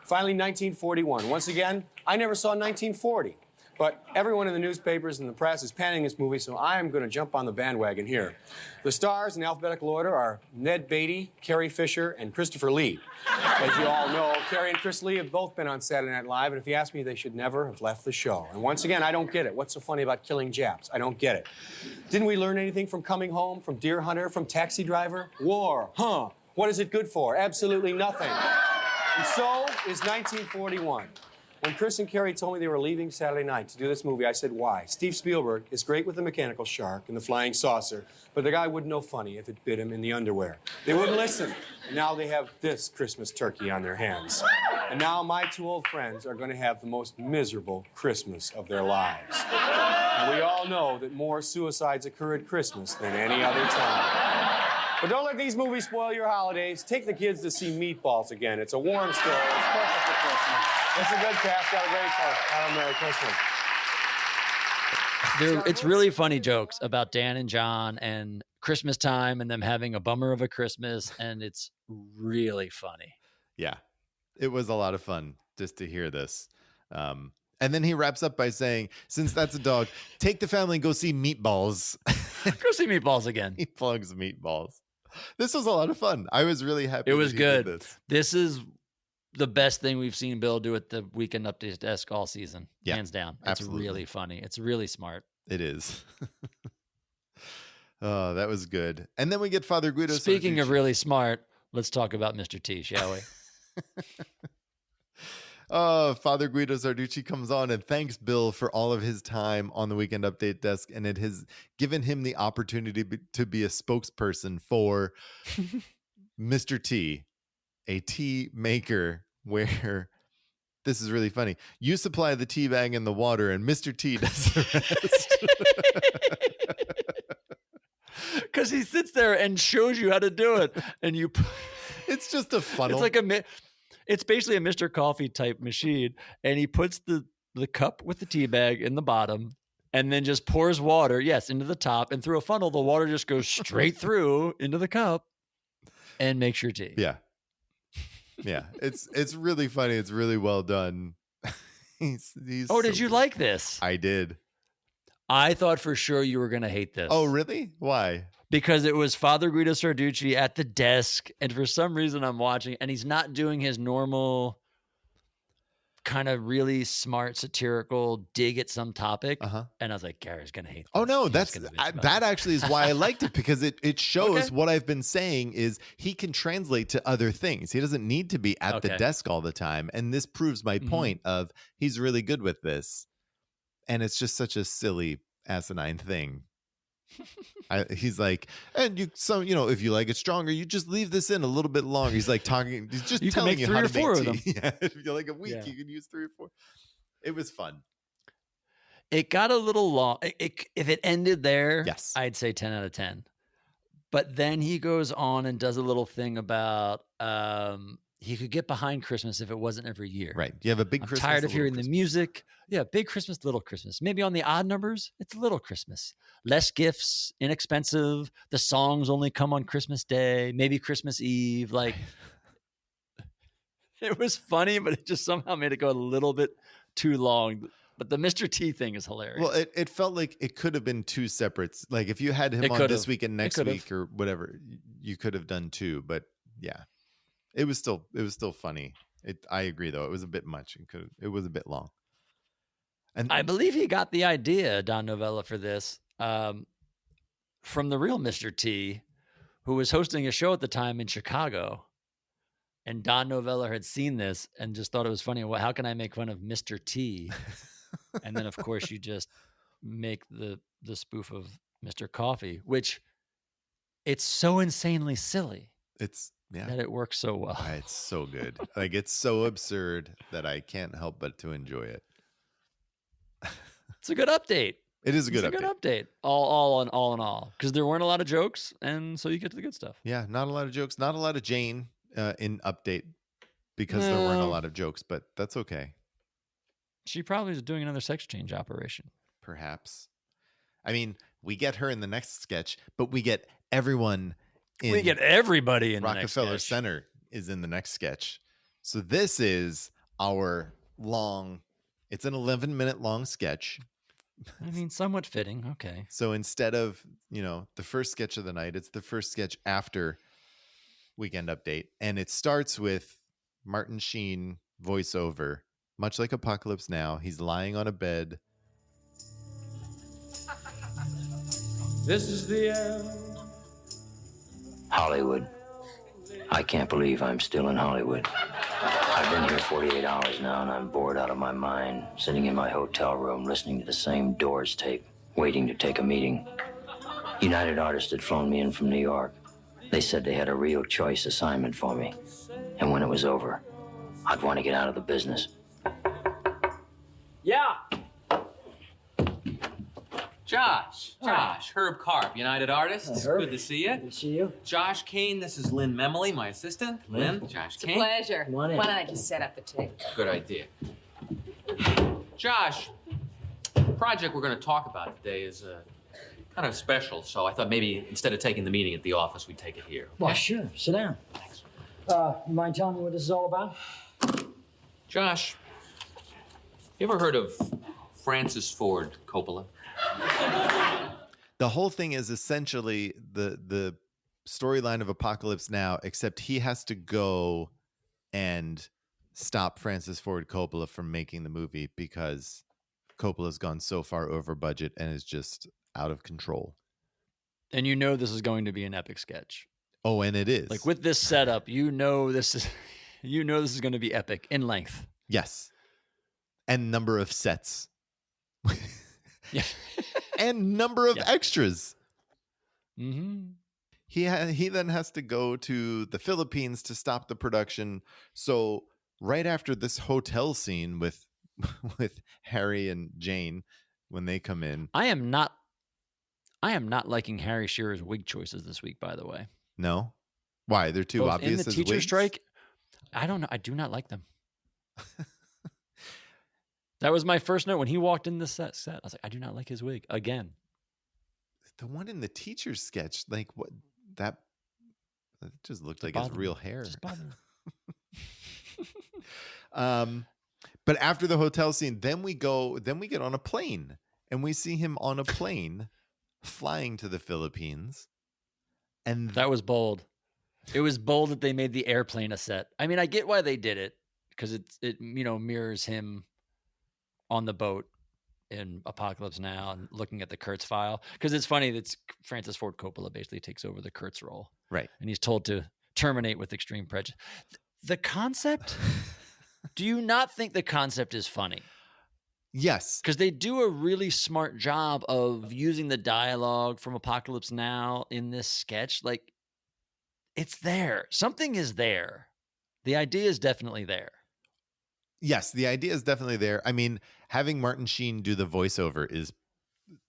Finally, 1941. Once again, I never saw 1940. But everyone in the newspapers and the press is panning this movie, so I am going to jump on the bandwagon here. The stars in alphabetical order are Ned Beatty, Carrie Fisher, and Christopher Lee. As you all know, Carrie and Chris Lee have both been on Saturday Night Live, and if you ask me, they should never have left the show. And once again, I don't get it. What's so funny about killing Japs? I don't get it. Didn't we learn anything from Coming Home, from Deer Hunter, from Taxi Driver? War, huh? What is it good for? Absolutely nothing. And so is 1941. When Chris and Carrie told me they were leaving Saturday night to do this movie, I said, why? Steve Spielberg is great with the mechanical shark and the flying saucer, but the guy wouldn't know funny if it bit him in the underwear. They wouldn't listen. And now they have this Christmas turkey on their hands. And now my two old friends are going to have the most miserable Christmas of their lives. And we all know that more suicides occur at Christmas than any other time. But don't let these movies spoil your holidays. Take the kids to see Meatballs again. It's a warm story. It's perfect for Christmas. It's a good cast. Got a great cast. Have a Merry Christmas. It's really funny jokes about Dan and John and Christmas time and them having a bummer of a Christmas, and it's really funny. Yeah, it was a lot of fun just to hear this. And then he wraps up by saying, since that's a dog, take the family and go see Meatballs. Go see Meatballs again. He plugs Meatballs. This was a lot of fun. I was really happy. It was good. This. This is the best thing we've seen Bill do at the Weekend Update desk all season. Yeah, hands down. It's really funny. It's really smart. It is. Oh, that was good. And then we get Father Guido. Speaking of really smart, let's talk about Mr. T, shall we? Father Guido Sarducci comes on and thanks Bill for all of his time on the Weekend Update desk, and it has given him the opportunity to be a spokesperson for Mr. T, a tea maker where this is really funny. You supply the tea bag and the water, and Mr. T does the rest. Because he sits there and shows you how to do it, and you. It's just a funnel. It's like it's basically a Mr. Coffee type machine, and he puts the cup with the tea bag in the bottom, and then just pours water, into the top, and through a funnel, the water just goes straight through into the cup, and makes your tea. Yeah. It's really funny. It's really well done. He's did you like this? I did. I thought for sure you were going to hate this. Oh, really? Why? Because it was Father Guido Sarducci at the desk, and for some reason I'm watching, and he's not doing his normal kind of really smart satirical dig at some topic. And I was like, Gary's going to hate this. Oh, no, that actually is why I liked it, because it shows what I've been saying is he can translate to other things. He doesn't need to be at the desk all the time. And this proves my point of he's really good with this. And it's just such a silly, asinine thing. He's like, and if you like it stronger, you just leave this in a little bit longer. He's like talking, he's just telling you how to make tea. Yeah, if you like a week, you can use 3 or 4. It was fun. It got a little long. If it ended there, yes, I'd say 10 out of 10. But then he goes on and does a little thing about he could get behind Christmas if it wasn't every year. Right. You have a big Christmas. I'm tired of hearing the music. Yeah, big Christmas, little Christmas. Maybe on the odd numbers, it's little Christmas. Less gifts, inexpensive. The songs only come on Christmas Day, maybe Christmas Eve. Like, it was funny, but it just somehow made it go a little bit too long. But the Mr. T thing is hilarious. Well, it felt like it could have been 2 separates. Like if you had him on this week and next week or whatever, you could have done 2. But yeah, it was still funny. I agree though. It was a bit much. It was a bit long. And I believe he got the idea, Don Novella, for this from the real Mr. T, who was hosting a show at the time in Chicago. And Don Novella had seen this and just thought it was funny. Well, how can I make fun of Mr. T? And then, of course, you just make the spoof of Mr. Coffee, which it's so insanely silly. That it works so well. It's so good. Like, it's so absurd that I can't help but to enjoy it. It's a good update. It is a good update. All in all. Because there weren't a lot of jokes, and so you get to the good stuff. Yeah, not a lot of jokes. Not a lot of Jane in update because there weren't a lot of jokes, but that's okay. She probably is doing another sex change operation. Perhaps. I mean, we get her in the next sketch, but we get everyone in. We get everybody in Rockefeller the next sketch. Center is in the next sketch. So this is our long, it's an 11-minute long sketch. I mean, somewhat fitting. Okay. So instead of, the first sketch of the night, it's the first sketch after Weekend Update. And it starts with Martin Sheen voiceover. Much like Apocalypse Now, he's lying on a bed. This is the end. Hollywood. I can't believe I'm still in Hollywood. I've been here 48 hours now, and I'm bored out of my mind, sitting in my hotel room, listening to the same Doors tape, waiting to take a meeting. United Artists had flown me in from New York. They said they had a real choice assignment for me. And when it was over, I'd want to get out of the business. Yeah. Josh, Herb Karp, United Artists. Herb. Good to see you. Good to see you. Josh Kane, this is Lynn Memley, my assistant. Lynn, Josh It's a Kane. pleasure. Come on in. Why don't I just set up the tape? Good idea. Josh, the project we're going to talk about today is kind of special, so I thought maybe instead of taking the meeting at the office, we'd take it here. Okay? Well, sure. Sit down. Thanks. You mind telling me what this is all about? Josh, You ever heard of Francis Ford Coppola? The whole thing is essentially the storyline of Apocalypse Now, except he has to go and stop Francis Ford Coppola from making the movie because Coppola's gone so far over budget and is just out of control. And you know this is going to be an epic sketch. Oh, and it is. Like with this setup, you know this is going to be epic in length. Yes. And number of sets. Yeah. And number of extras. Mm-hmm. He then has to go to the Philippines to stop the production. So right after this hotel scene with Harry and Jane, when they come in, I am not liking Harry Shearer's wig choices this week, by the way. No, why? They're too Both obvious. In the as teacher wigs? strike, I don't know. I do not like them. That was my first note when he walked in the set. I was like, I do not like his wig again. The one in the teacher's sketch, like what that just looked like his real hair. Just bother me. But after the hotel scene, then we get on a plane and we see him on a plane flying to the Philippines. And that was bold. It was bold that they made the airplane a set. I mean, I get why they did it because it mirrors him on the boat in Apocalypse Now and looking at the Kurtz file. Because it's funny that Francis Ford Coppola basically takes over the Kurtz role. Right. And he's told to terminate with extreme prejudice. The concept, do you not think the concept is funny? Yes. Because they do a really smart job of using the dialogue from Apocalypse Now in this sketch. Like, it's there. Something is there. The idea is definitely there. Yes, the idea is definitely there. I mean, having Martin Sheen do the voiceover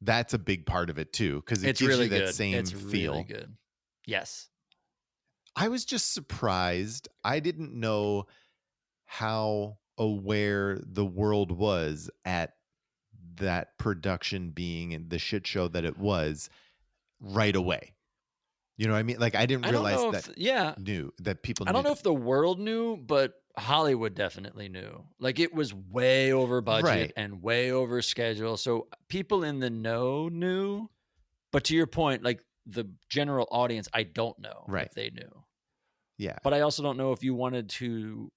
that's a big part of it too, because it gives you that same feel. Really good. Yes. I was just surprised. I didn't know how aware the world was at that production being and the shit show that it was right away. You know what I mean? Like I didn't realize that people knew. I don't know if the world knew, but Hollywood definitely knew. Like it was way over budget and way over schedule. So people in the know knew. But to your point, like the general audience, I don't know if they knew. Yeah. But I also don't know if you wanted to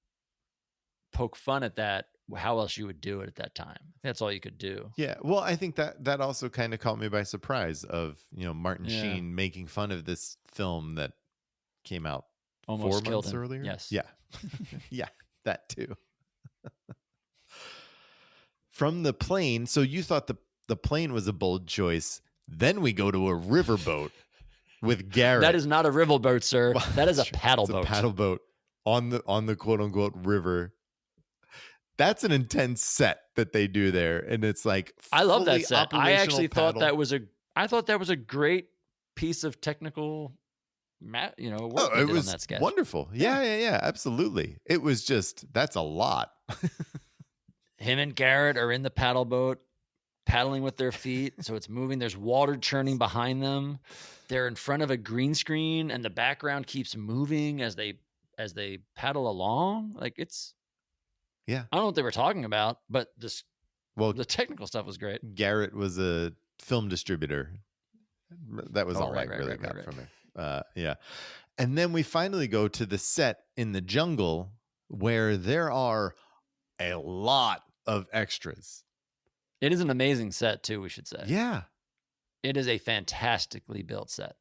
poke fun at that, how else you would do it at that time. That's all you could do. Yeah. Well, I think that also kind of caught me by surprise of, Martin Sheen making fun of this film that came out almost 4 months earlier. Yes. Yeah. Yeah, that too. From the plane. So you thought the plane was a bold choice. Then we go to a riverboat with Garrett. That is not a riverboat, sir. Well, that is a paddle it's boat. A paddle boat on the quote unquote river. That's an intense set that they do there, and it's like I love that set. I actually paddle. thought that was a great piece of technical, work they did on that sketch. Wonderful. Yeah, absolutely. It was just that's a lot. Him and Garrett are in the paddle boat, paddling with their feet, so it's moving. There's water churning behind them. They're in front of a green screen, and the background keeps moving as they paddle along. Like it's. Yeah. I don't know what they were talking about, but the technical stuff was great. Garrett was a film distributor. That was all I really got from it. Yeah. And then we finally go to the set in the jungle where there are a lot of extras. It is an amazing set too, we should say. Yeah. It is a fantastically built set.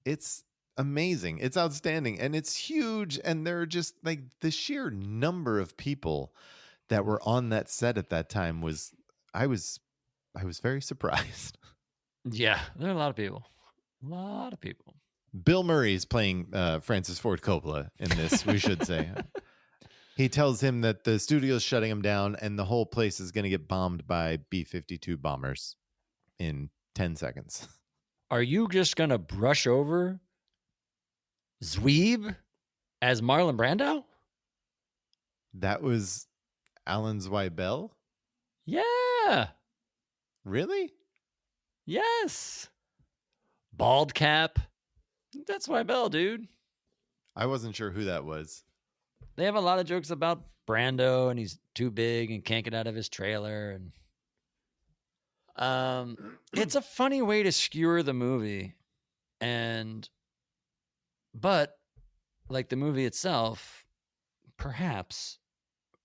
It's amazing. It's outstanding. And it's huge. And there are just like the sheer number of people that were on that set at that time I was very surprised. Yeah, there are a lot of people. A lot of people. Bill Murray is playing Francis Ford Coppola in this, we should say. He tells him that the studio's shutting him down and the whole place is going to get bombed by B-52 bombers in 10 seconds. Are you just going to brush over Zweeb as Marlon Brando? That was Alan Zweibel? Yeah. Really? Yes. Bald cap. That's Zweibel, dude. I wasn't sure who that was. They have a lot of jokes about Brando and he's too big and can't get out of his trailer. And it's a funny way to skewer the movie. But like the movie itself, perhaps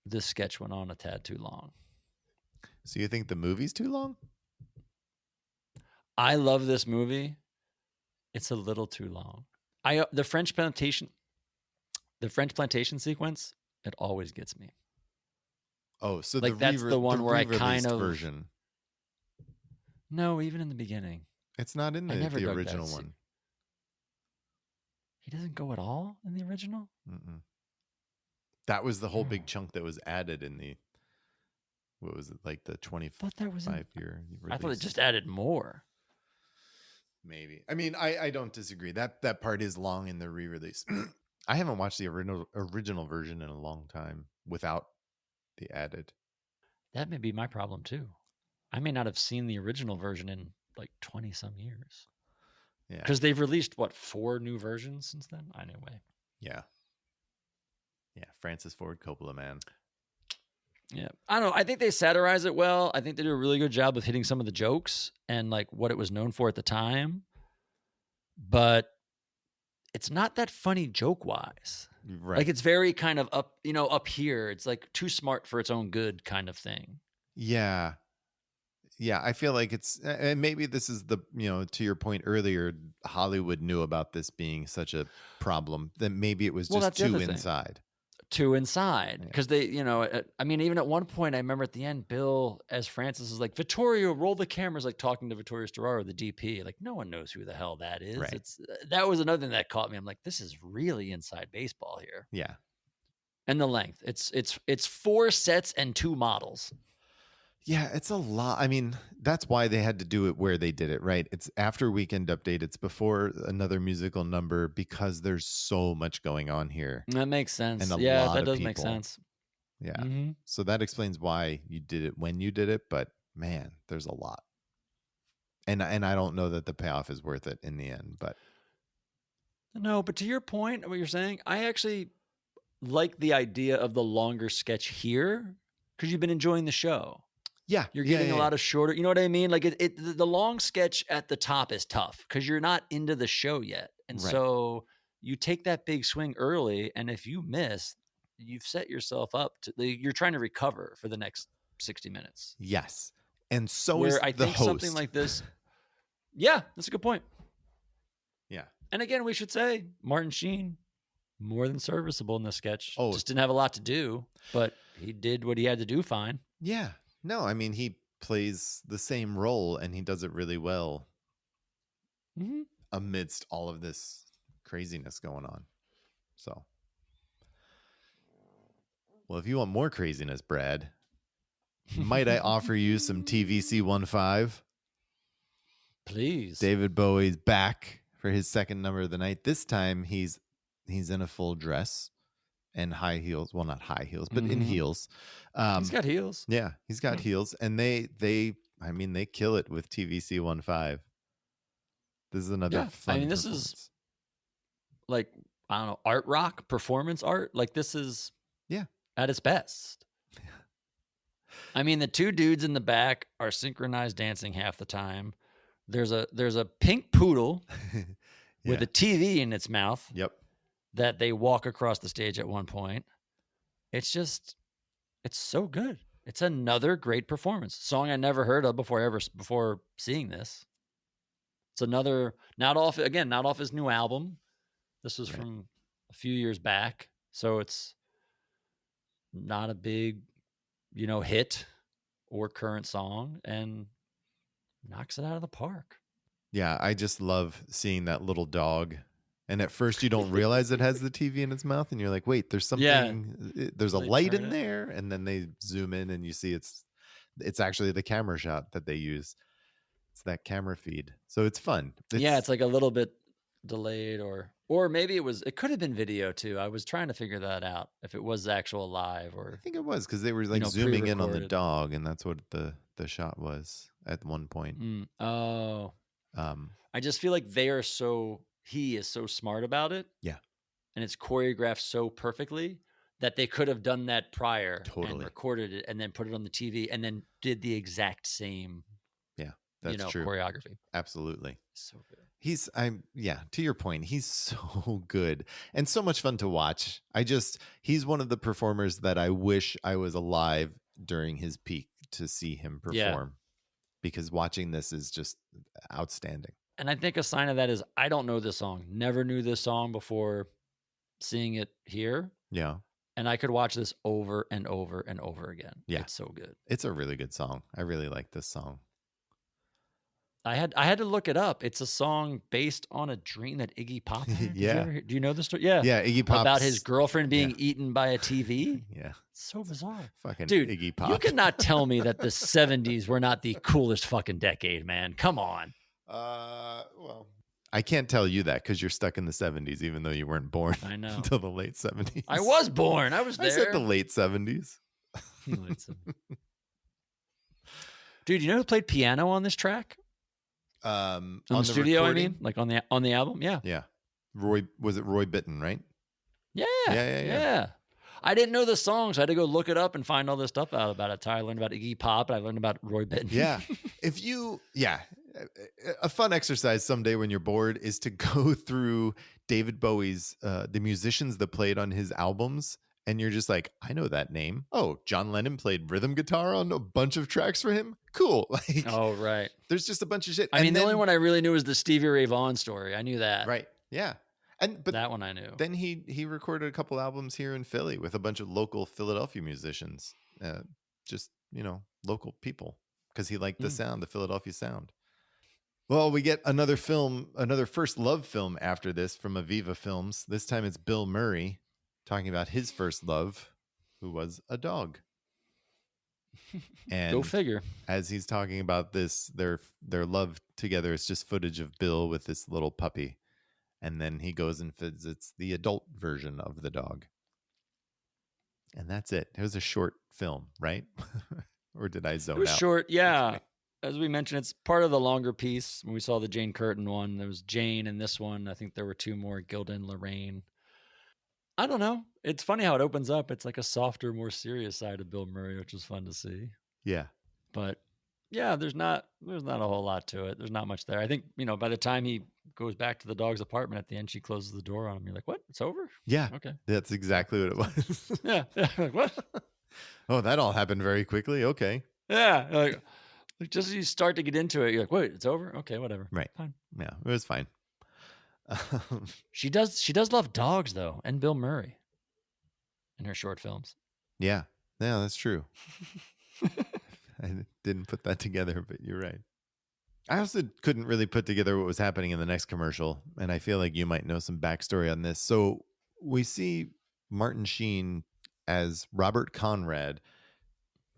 this sketch went on a tad too long. So you think the movie's too long? I love this movie. It's a little too long. The French plantation sequence, it always gets me. Oh, so like that's the one where I kind of version. No, even in the beginning. It's not in the original one. He doesn't go at all in the original? Mm-mm. That was the whole big chunk that was added in the, what was it, like the 25-year release? I thought it just added more. Maybe. I mean, I don't disagree. That part is long in the re-release. I haven't watched the original version in a long time without the added. That may be my problem too. I may not have seen the original version in like 20 some years. Yeah. Because they've released, 4 new versions since then? Anyway. Yeah. Yeah. Francis Ford Coppola, man. Yeah. I don't know. I think they satirize it well. I think they do a really good job of hitting some of the jokes and like what it was known for at the time. But it's not that funny joke-wise. Right. Like it's very kind of up here. It's like too smart for its own good kind of thing. Yeah. Yeah, I feel like it's, and maybe this is the, to your point earlier, Hollywood knew about this being such a problem that maybe it was just too inside. Too inside. Because they, I mean, even at one point, I remember at the end, Bill, as Francis, is like, Vittorio, roll the cameras, like talking to Vittorio Storaro, the DP. Like, no one knows who the hell that is. Right. That was another thing that caught me. I'm like, this is really inside baseball here. Yeah. And the length. It's 4 sets and 2 models. Yeah, it's a lot. I mean, that's why they had to do it where they did it, right? It's after Weekend Update. It's before another musical number because there's so much going on here. That makes sense. And that does make sense. Yeah. Mm-hmm. So that explains why you did it when you did it. But man, there's a lot. And I don't know that the payoff is worth it in the end. But no, but to your point, what you're saying, I actually like the idea of the longer sketch here because you've been enjoying the show. Yeah, you're getting a lot of shorter. You know what I mean? Like the long sketch at the top is tough because you're not into the show yet, and so you take that big swing early, and if you miss, you've set yourself up to. You're trying to recover for the next 60 minutes. Yes, and so where is I the think host. something like this. Yeah, that's a good point. Yeah, and again, we should say Martin Sheen more than serviceable in this sketch. Oh, just didn't have a lot to do, but he did what he had to do. Fine. Yeah. No, I mean, he plays the same role and he does it really well amidst all of this craziness going on. So, well, if you want more craziness, Brad, might I offer you some TVC15? Please. David Bowie's back for his second number of the night. This time he's in a full dress and high heels. Well, not high heels, but in heels. He's got heels. Yeah, he's got heels. And they kill it with TVC15. This is another fun this is like, I don't know, art rock, performance art. Like this is at its best. I mean, the 2 dudes in the back are synchronized dancing half the time. There's a pink poodle with a TV in its mouth. Yep. That they walk across the stage at one point. It's so good. It's another great performance. Song I never heard of before seeing this. It's another not off his new album. This was from a few years back, so it's not a big, hit or current song, and knocks it out of the park. Yeah, I just love seeing that little dog. And at first you don't realize it has the TV in its mouth and you're like, wait, there's something, there's a light in there. And then they zoom in and you see it's actually the camera shot that they use. It's that camera feed. So it's fun. It's like a little bit delayed or maybe it could have been video too. I was trying to figure that out if it was actual live or. I think it was because they were like zooming in on the dog and that's what the shot was at one point. I just feel like he is so smart about it. Yeah. And it's choreographed so perfectly that they could have done that prior and Totally. recorded it and then put it on the TV and then did the exact same, That's true. choreography. Absolutely. So good. To your point, he's so good and so much fun to watch. He's one of the performers that I wish I was alive during his peak to see him perform, because watching this is just outstanding. And I think a sign of that is I don't know this song. Never knew this song before seeing it here. Yeah. And I could watch this over and over and over again. Yeah. It's so good. It's a really good song. I really like this song. I had to look it up. It's a song based on a dream that Iggy Pop had. Do you know the story? Yeah. Yeah, Iggy Pop. About his girlfriend being eaten by a TV. Yeah. It's so bizarre. Fucking Dude, Iggy Pop. You cannot tell me that the 70s were not the coolest fucking decade, man. Come on. Well, I can't tell you that because you're stuck in the 70s, even though you weren't born I know. until the late 70s. I was born. I was there. I said the late 70s. Dude, you know who played piano on this track? On the studio, recording? I mean? Like on the album? Yeah. Yeah. Roy Bittan, right? Yeah. Yeah. I didn't know the song, so I had to go look it up and find all this stuff out about it. I learned about Iggy Pop, and I learned about Roy Bittan. Yeah. A fun exercise someday when you're bored is to go through David Bowie's, the musicians that played on his albums. And you're just like, I know that name. Oh, John Lennon played rhythm guitar on a bunch of tracks for him. Cool. Like, oh, right. There's just a bunch of shit. I mean, the only one I really knew was the Stevie Ray Vaughan story. I knew that. Right. Yeah. But that one I knew. Then he recorded a couple albums here in Philly with a bunch of local Philadelphia musicians, just local people, because he liked the sound, the Philadelphia sound. Well, we get another first love film after this from Aviva Films. This time it's Bill Murray talking about his first love, who was a dog. And go figure. As he's talking about this, their love together is just footage of Bill with this little puppy. And then he goes and visits the adult version of the dog. And that's it. It was a short film, right? Or did I zone out? It was short, yeah. As we mentioned, it's part of the longer piece. When we saw the Jane Curtin one, there was Jane and this one. I think there were two more, Gilda and Lorraine. I don't know. It's funny how it opens up. It's like a softer, more serious side of Bill Murray, which was fun to see. Yeah. But yeah, there's not a whole lot to it. There's not much there. I think, by the time he goes back to the dog's apartment at the end, she closes the door on him. You're like, what? It's over? Yeah. Okay. That's exactly what it was. Yeah. Like, what? Oh, that all happened very quickly. Okay. Yeah. Like just as you start to get into it, you're like, wait, it's over? Okay, whatever. Right. Fine. Yeah, it was fine. She does love dogs though, and Bill Murray in her short films. Yeah, that's true. I didn't put that together, but you're right. I also couldn't really put together what was happening in the next commercial, and I feel like you might know some backstory on this. So we see Martin Sheen as Robert Conrad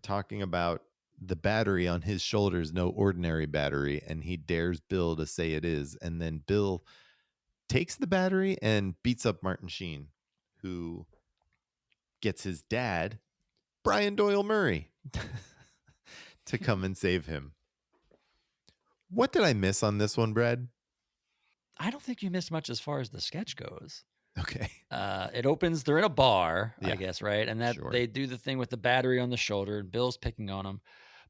talking about the battery on his shoulder is no ordinary battery, and he dares Bill to say it is, and then Bill takes the battery and beats up Martin Sheen, who gets his dad, Brian Doyle Murray, to come and save him. What did I miss on this one, Brad? I don't think you missed much as far as the sketch goes. Okay. It opens, they're in a bar, I guess, right? And that Sure. they do the thing with the battery on the shoulder, and Bill's picking on him.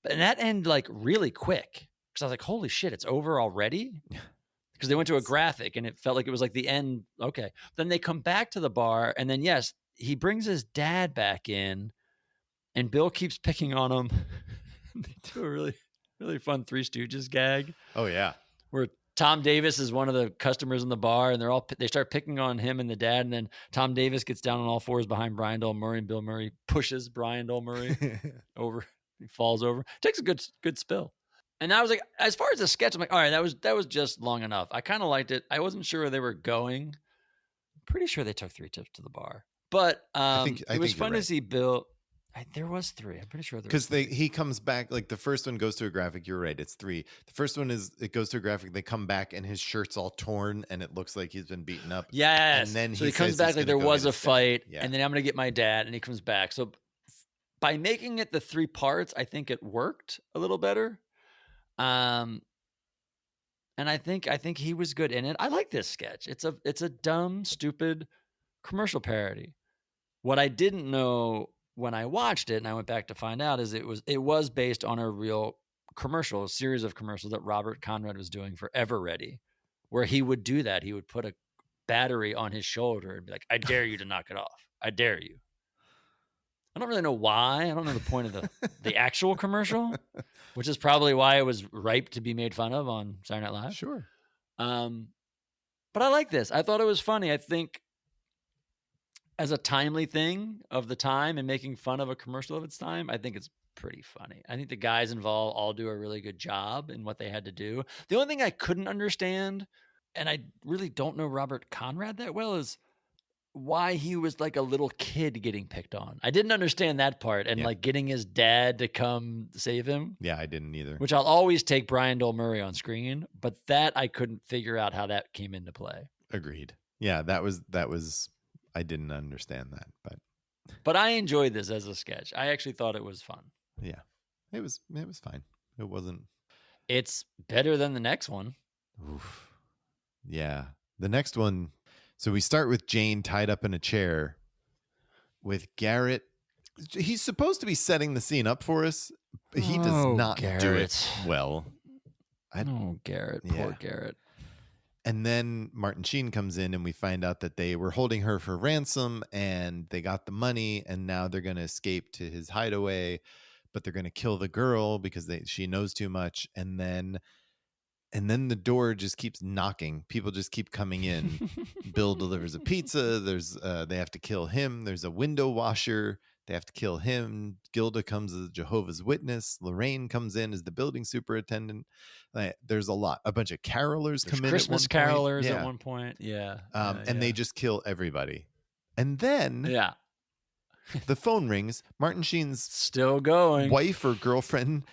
And that ended like really quick. Because I was like, holy shit, it's over already? Because they went to a graphic and it felt like it was like the end. Okay. Then they come back to the bar, and then yes, he brings his dad back in, and Bill keeps picking on him. They do a really, really fun Three Stooges gag. Oh, yeah. Where Tom Davis is one of the customers in the bar, and they start picking on him and the dad, and then Tom Davis gets down on all fours behind Brian Doyle Murray, and Bill Murray pushes Brian Doyle Murray over. He falls over. Takes a good spill. And I was like, as far as the sketch, I'm like, all right, that was just long enough. I kind of liked it. I wasn't sure where they were going. Pretty sure they took 3 trips to the bar, but it was fun to see Bill. There was 3. I'm pretty sure there was. Because he comes back, like the first one goes to a graphic. You're right, it's 3. The first one it goes to a graphic. They come back and his shirt's all torn and it looks like he's been beaten up. Yes. And then he comes back like there was a fight, yeah. And then I'm gonna get my dad, and he comes back. So by making it the 3 parts, I think it worked a little better. And I think he was good in it. I like this sketch. It's a dumb, stupid commercial parody What I didn't know when I watched it, and I went back to find out, is it was based on a real commercial, a series of commercials that Robert Conrad was doing for Ever Ready, where he would do that. He would put a battery on his shoulder and be like, I dare you to knock it off. I dare you. I don't really know why. I don't know the point of the actual commercial, which is probably why it was ripe to be made fun of on Saturday Night Live. Sure. But I like this. I thought it was funny. I think as a timely thing of the time and making fun of a commercial of its time, I think it's pretty funny. I think the guys involved all do a really good job in what they had to do. The only thing I couldn't understand, and I really don't know Robert Conrad that well, is why he was like a little kid getting picked on. I didn't understand that part, and like getting his dad to come save him. Yeah, I didn't either. Which I'll always take Brian Doyle Murray on screen, but that I couldn't figure out how that came into play. Agreed. Yeah, that was I didn't understand that, but I enjoyed this as a sketch. I actually thought it was fun. Yeah. It was fine. It wasn't. It's better than the next one. Oof. Yeah. The next one. So we start with Jane tied up in a chair with Garrett. He's supposed to be setting the scene up for us, but he does not do it well. Garrett. Poor Garrett. And then Martin Sheen comes in and we find out that they were holding her for ransom and they got the money and now they're going to escape to his hideaway, but they're going to kill the girl because she knows too much. And then the door just keeps knocking. People just keep coming in. Bill delivers a pizza. They have to kill him. There's a window washer. They have to kill him. Gilda comes as a Jehovah's Witness. Lorraine comes in as the building superintendent. There's a bunch of carolers come in. Christmas carolers at one point. Yeah. And they just kill everybody. And then the phone rings. Martin Sheen's still going. Wife or girlfriend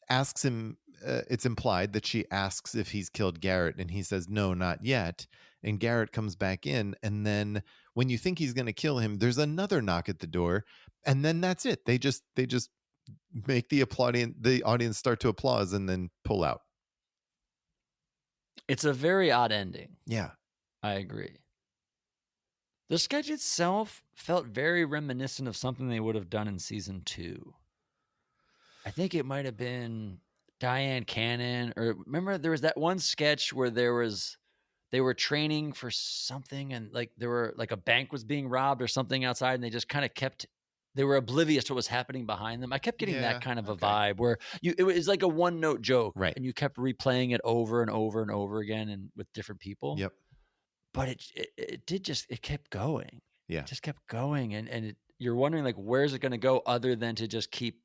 asks him, it's implied that she asks if he's killed Garrett, and he says, no, not yet. And Garrett comes back in. And then when you think he's going to kill him, there's another knock at the door. And then that's it. They just make the audience start to applause and then pull out. It's a very odd ending. Yeah. I agree. The sketch itself felt very reminiscent of something they would have done in season 2. I think it might have been Diane Cannon, or remember there was that one sketch where they were training for something and like there were like a bank was being robbed or something outside and they just kind of they were oblivious to what was happening behind them. I kept getting that kind of a vibe where it was like a one-note joke, right? And you kept replaying it over and over and over again and with different people. Yep. But it kept going. Yeah. It just kept going. And you're wondering like, where's it going to go other than to just keep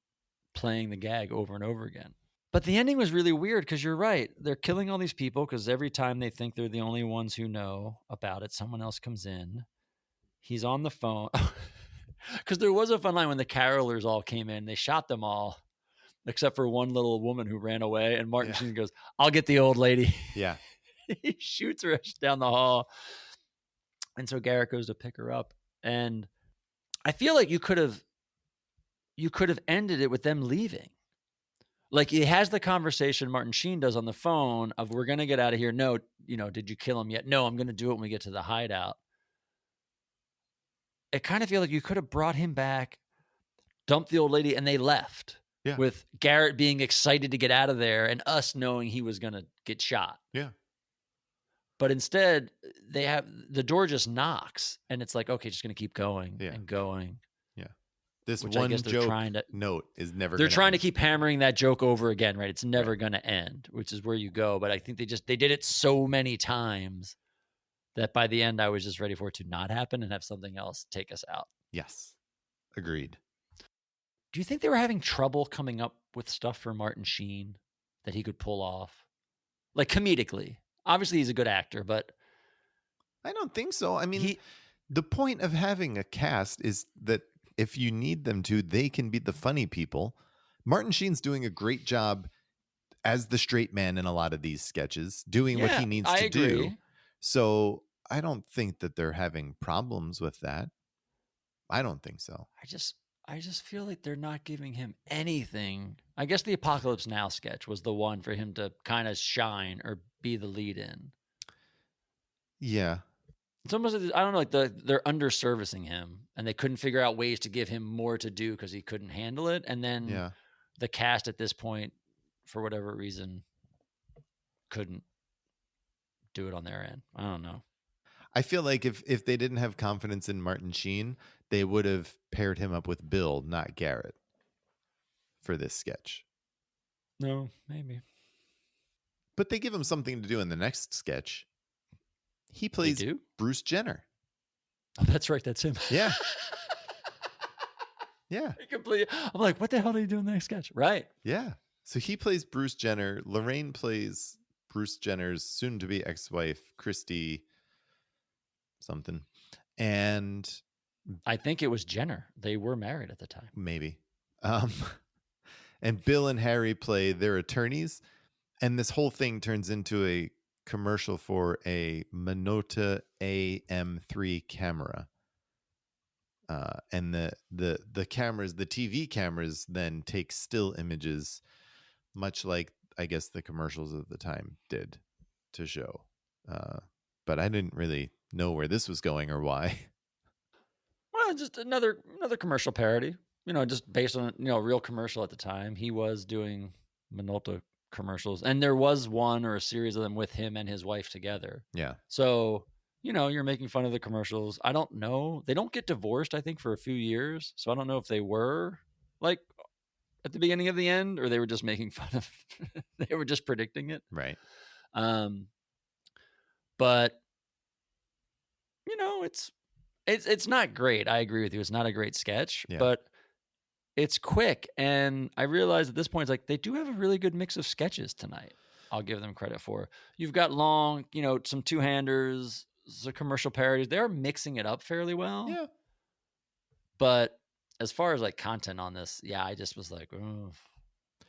playing the gag over and over again. But the ending was really weird because you're right. They're killing all these people because every time they think they're the only ones who know about it, someone else comes in. He's on the phone. Because there was a fun line when the carolers all came in. They shot them all, except for one little woman who ran away. And Martin Sheen goes, I'll get the old lady. Yeah. He shoots her down the hall. And so Garrett goes to pick her up. And I feel like you could have ended it with them leaving. Like he has the conversation Martin Sheen does on the phone of we're going to get out of here. No, did you kill him yet? No, I'm going to do it when we get to the hideout. It kind of feel like you could have brought him back, dumped the old lady, and they left with Garrett being excited to get out of there and us knowing he was going to get shot. Yeah. But instead, the door just knocks and it's like, okay, just going to keep going and going. Yeah. This Which one I guess joke note is never They're trying end. to keep hammering that joke over again, right? It's never going to end, which is where you go. But I think they did it so many times that by the end, I was just ready for it to not happen and have something else take us out. Yes. Agreed. Do you think they were having trouble coming up with stuff for Martin Sheen that he could pull off? Like comedically. Obviously, he's a good actor, but I don't think so. I mean, the point of having a cast is that if you need them to, they can be the funny people. Martin Sheen's doing a great job as the straight man in a lot of these sketches, doing what he needs to do. So I don't think that they're having problems with that. I don't think so. I just feel like they're not giving him anything. I guess the Apocalypse Now sketch was the one for him to kind of shine or be the lead in. Yeah. It's almost, I don't know, like they're under-servicing him, and they couldn't figure out ways to give him more to do because he couldn't handle it. And then the cast at this point, for whatever reason, couldn't do it on their end. I don't know. I feel like if they didn't have confidence in Martin Sheen, they would have paired him up with Bill, not Garrett, for this sketch. No, maybe. But they give him something to do in the next sketch. He plays Bruce Jenner. Oh, that's right. That's him. Yeah. Yeah. I'm like, what the hell do you do in the next sketch? Right. Yeah. So he plays Bruce Jenner. Lorraine plays Bruce Jenner's soon-to-be ex-wife, Christy something. And I think it was Jenner. They were married at the time. Maybe. And Bill and Harry play their attorneys. And this whole thing turns into a commercial for a Minolta AM3 camera. And the cameras, the TV cameras, then take still images, much like I guess the commercials of the time did, to show. But I didn't really know where this was going or why. Well, just another commercial parody. Just based on a real commercial at the time. He was doing Minolta commercials, and there was one or a series of them with him and his wife together. Yeah. So you're making fun of the commercials. I don't know. They don't get divorced, I think, for a few years. So I don't know if they were like at the beginning of the end, or they were just making fun of. They were just predicting it, right? But it's not great. I agree with you. It's not a great sketch, but it's quick. And I realize at this point, it's like they do have a really good mix of sketches tonight. I'll give them credit for. You've got long, some two-handers, some commercial parodies. They're mixing it up fairly well. Yeah. But as far as like content on this, I just was like, oh,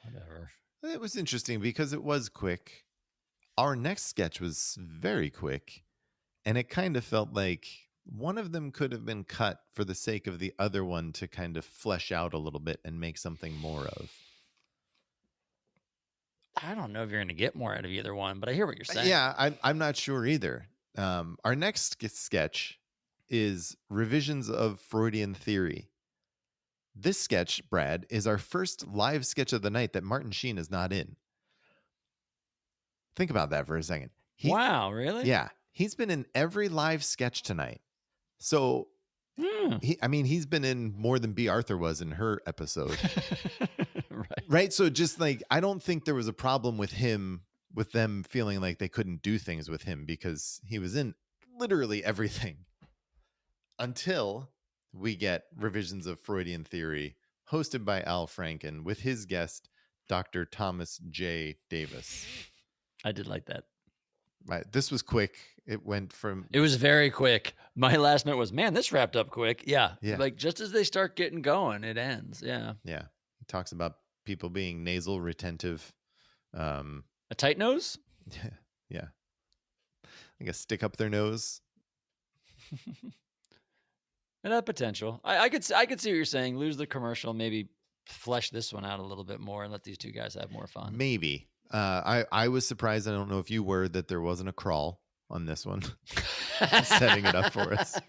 whatever. It was interesting because it was quick. Our next sketch was very quick. And it kind of felt like one of them could have been cut for the sake of the other one to kind of flesh out a little bit and make something more of. I don't know if you're going to get more out of either one, but I hear what you're saying. Yeah, I'm not sure either. Our next sketch is Revisions of Freudian Theory. This sketch, Brad, is our first live sketch of the night that Martin Sheen is not in. Think about that for a second. Wow, really? Yeah. He's been in every live sketch tonight. So, he's been in more than B. Arthur was in her episode. Right. So just like, I don't think there was a problem with them feeling like they couldn't do things with him because he was in literally everything until we get Revisions of Freudian Theory hosted by Al Franken with his guest, Dr. Thomas J. Davis. I did like that. Right. This was quick. It was very quick. My last note was, man, this wrapped up quick. Yeah. Like just as they start getting going, it ends. Yeah. Yeah. He talks about people being nasal retentive. A tight nose? Yeah. Like a stick up their nose. And that potential. I could see what you're saying. Lose the commercial, maybe flesh this one out a little bit more and let these two guys have more fun. Maybe. I was surprised. I don't know if you were, that there wasn't a crawl on this one. Setting it up for us.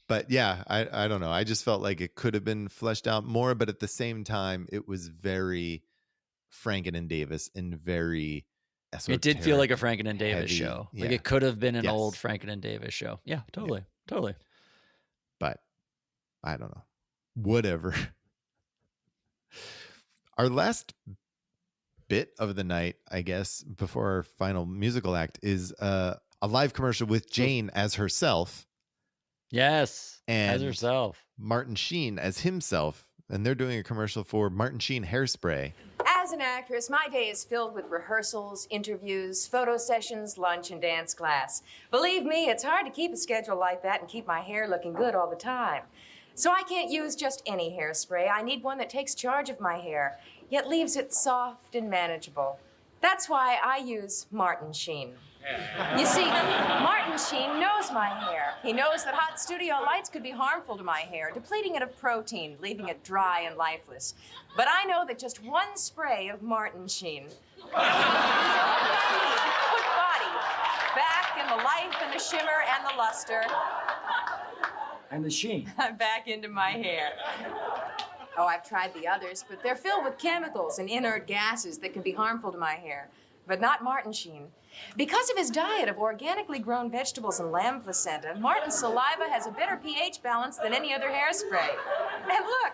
But yeah, I don't know. I just felt like it could have been fleshed out more, but at the same time, it was very Franken and Davis and very esoteric. It did feel like a Franken and Davis heavy, show. Like it could have been an old Franken and Davis show. Yeah, totally. Yeah. Totally. But I don't know. Whatever. Our last bit of the night, I guess, before our final musical act is a live commercial with Jane as herself. Yes, and as herself. Martin Sheen as himself. And they're doing a commercial for Martin Sheen hairspray. As an actress, my day is filled with rehearsals, interviews, photo sessions, lunch, and dance class. Believe me, it's hard to keep a schedule like that and keep my hair looking good all the time. So I can't use just any hairspray. I need one that takes charge of my hair, yet leaves it soft and manageable. That's why I use Martin Sheen. You see, Martin Sheen knows my hair. He knows that hot studio lights could be harmful to my hair, depleting it of protein, leaving it dry and lifeless. But I know that just one spray of Martin Sheen. Good body, bad the life and the shimmer and the luster And the sheen. back into my hair. Oh, I've tried the others, but they're filled with chemicals and inert gases that can be harmful to my hair. But not Martin Sheen. Because of his diet of organically grown vegetables and lamb placenta, Martin's saliva has a better pH balance than any other hairspray. And look,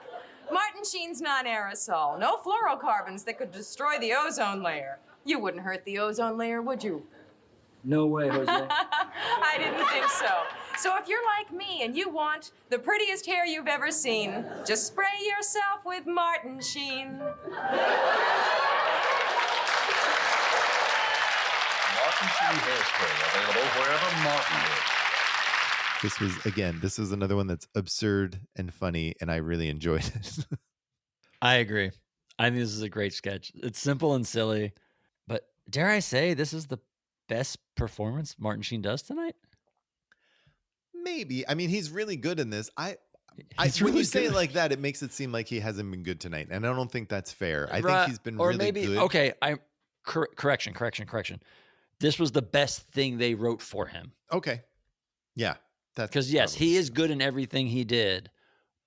Martin Sheen's non-aerosol. No fluorocarbons that could destroy the ozone layer. You wouldn't hurt the ozone layer, would you? No way, Jose. I didn't think so. So if you're like me and you want the prettiest hair you've ever seen, just spray yourself with Martin Sheen. Martin Sheen hairspray, available wherever Martin is. This was another one that's absurd and funny, and I really enjoyed it. I agree. I think this is a great sketch. It's simple and silly, but dare I say this is the best performance Martin Sheen does tonight? Maybe. I mean, he's really good in this. He's when really you say good. it like that, it makes it seem like he hasn't been good tonight, and I don't think that's fair. I think Right. he's been or really maybe, good. Okay, correction. This was the best thing they wrote for him. Okay. Yeah. That's Because yes, probably he is good in everything he did,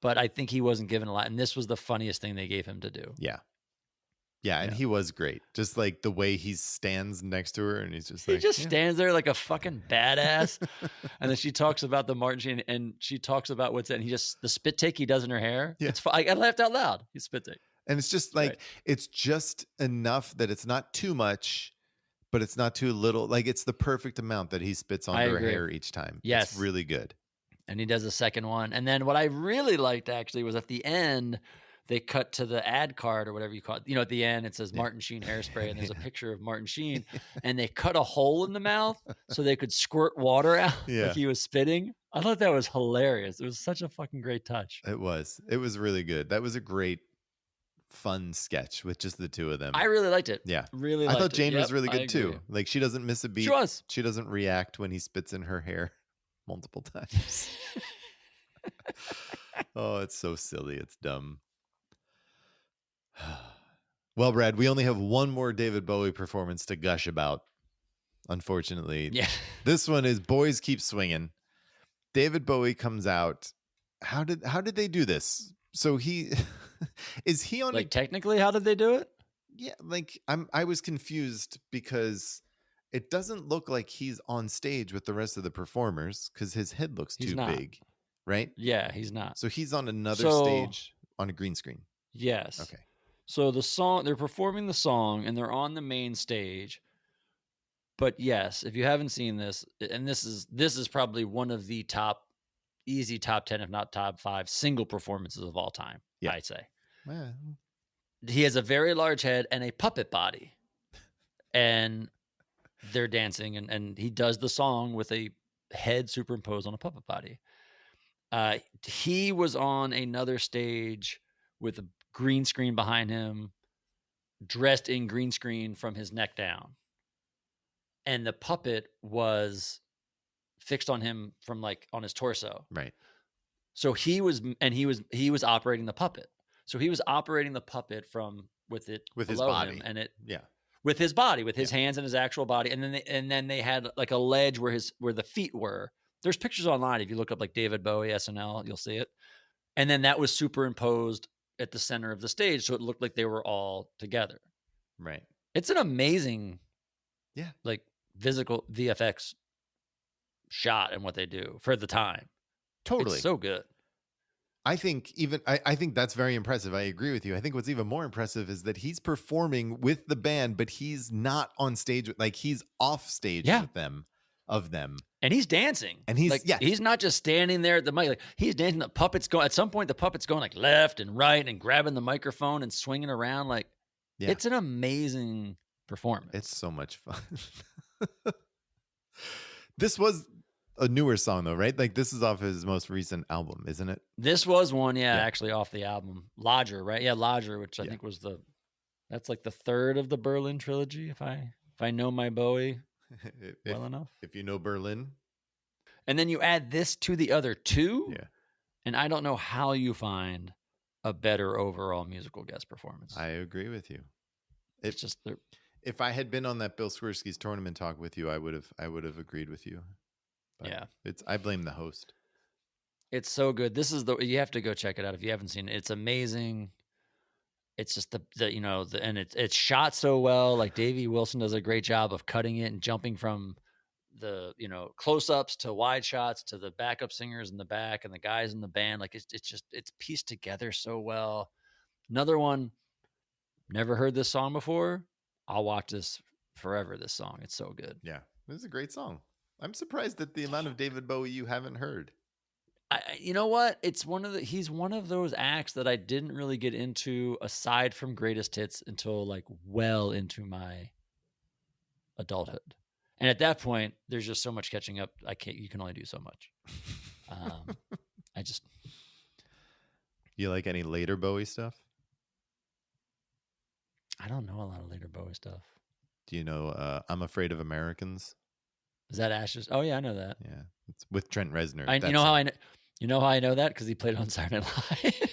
but I think he wasn't given a lot. And this was the funniest thing they gave him to do. Yeah. Yeah, and he was great. Just like the way he stands next to her, and he's just He like just stands there like a fucking badass. And then she talks about the Martin Sheen, and she talks about what's that. And he just, the spit take he does in her hair. Yeah. It's I laughed out loud. He spit take. And it's just like it's just enough that it's not too much, but it's not too little. Like it's the perfect amount that he spits on I her agree. hair each time. Yes. It's really good. And he does a second one. And then what I really liked actually was at the end, they cut to the ad card or whatever you call it. You know, at the end, it says Martin Sheen hairspray, and there's a picture of Martin Sheen, and they cut a hole in the mouth so they could squirt water out Yeah. like he was spitting. I thought that was hilarious. It was such a fucking great touch. It was really good. That was a great, fun sketch with just the two of them. I really liked it. Yeah. Really I liked thought it. Jane was Yep, really I good too. agree. Like she doesn't miss a beat. She was. She doesn't react when he spits in her hair multiple times. Oh, it's so silly. It's dumb. Well, Brad, we only have one more David Bowie performance to gush about. Unfortunately, Yeah. This one is Boys Keep Swinging. David Bowie comes out. How did they do this? So he is he on Like technically, how did they do it? Yeah, like I was confused because it doesn't look like he's on stage with the rest of the performers because his head looks He's too not. big, right? Yeah, he's not. So he's on another So- stage on a green screen. Yes. Okay. So the song, they're performing the song and they're on the main stage. But yes, if you haven't seen this, and this is probably one of the easy top 10, if not top 5 single performances of all time, Yeah. I'd say. Well, He has a very large head and a puppet body. And they're dancing and he does the song with a head superimposed on a puppet body. He was on another stage with a green screen behind him, dressed in green screen from his neck down. And the puppet was fixed on him from like on his torso. right. So he was operating the puppet. So he was operating the puppet from with his below him body. and it Yeah. with his body, with his hands and his actual body. And then they had like a ledge where the feet were. There's pictures online. If you look up like David Bowie, SNL, you'll see it. And then that was superimposed at the center of the stage. So it looked like they were all together. Right. It's an amazing, Yeah. like physical VFX shot and what they do for the time. Totally. It's so good. I think I think that's very impressive. I agree with you. I think what's even more impressive is that he's performing with the band, but he's not on stage. Like he's off stage with them, And he's dancing. And he's like, he's not just standing there at the mic. Like he's dancing. The puppet's going. At some point, the puppet's going like left and right and grabbing the microphone and swinging around. Like it's an amazing performance. It's so much fun. This was a newer song though, right? Like this is off his most recent album, isn't it? This was one, actually off the album Lodger, right? Yeah, Lodger, which I think was that's like the third of the Berlin trilogy, if I know my Bowie well enough. If you know Berlin. And then you add this to the other two. Yeah. And I don't know how you find a better overall musical guest performance. I agree with you. It's just If I had been on that Bill Swirsky's tournament talk with you, I would have agreed with you. But Yeah. I blame the host. It's so good. This is you have to go check it out if you haven't seen it. It's amazing. It's just and it's shot so well. Like Davey Wilson does a great job of cutting it and jumping from the close-ups to wide shots to the backup singers in the back and the guys in the band. Like it's pieced together so well. Another one, never heard this song before. I'll watch this forever. This song, it's so good. Yeah, this is a great song. I'm surprised at the amount of David Bowie you haven't heard. You know what? He's one of those acts that I didn't really get into aside from greatest hits until like well into my adulthood. And at that point, there's just so much catching up. You can only do so much. You like any later Bowie stuff? I don't know a lot of later Bowie stuff. Do you know I'm Afraid of Americans? Is that Ashes? Oh yeah, I know that. Yeah, it's with Trent Reznor. You know how I know that? Because he played on Saturday Night Live.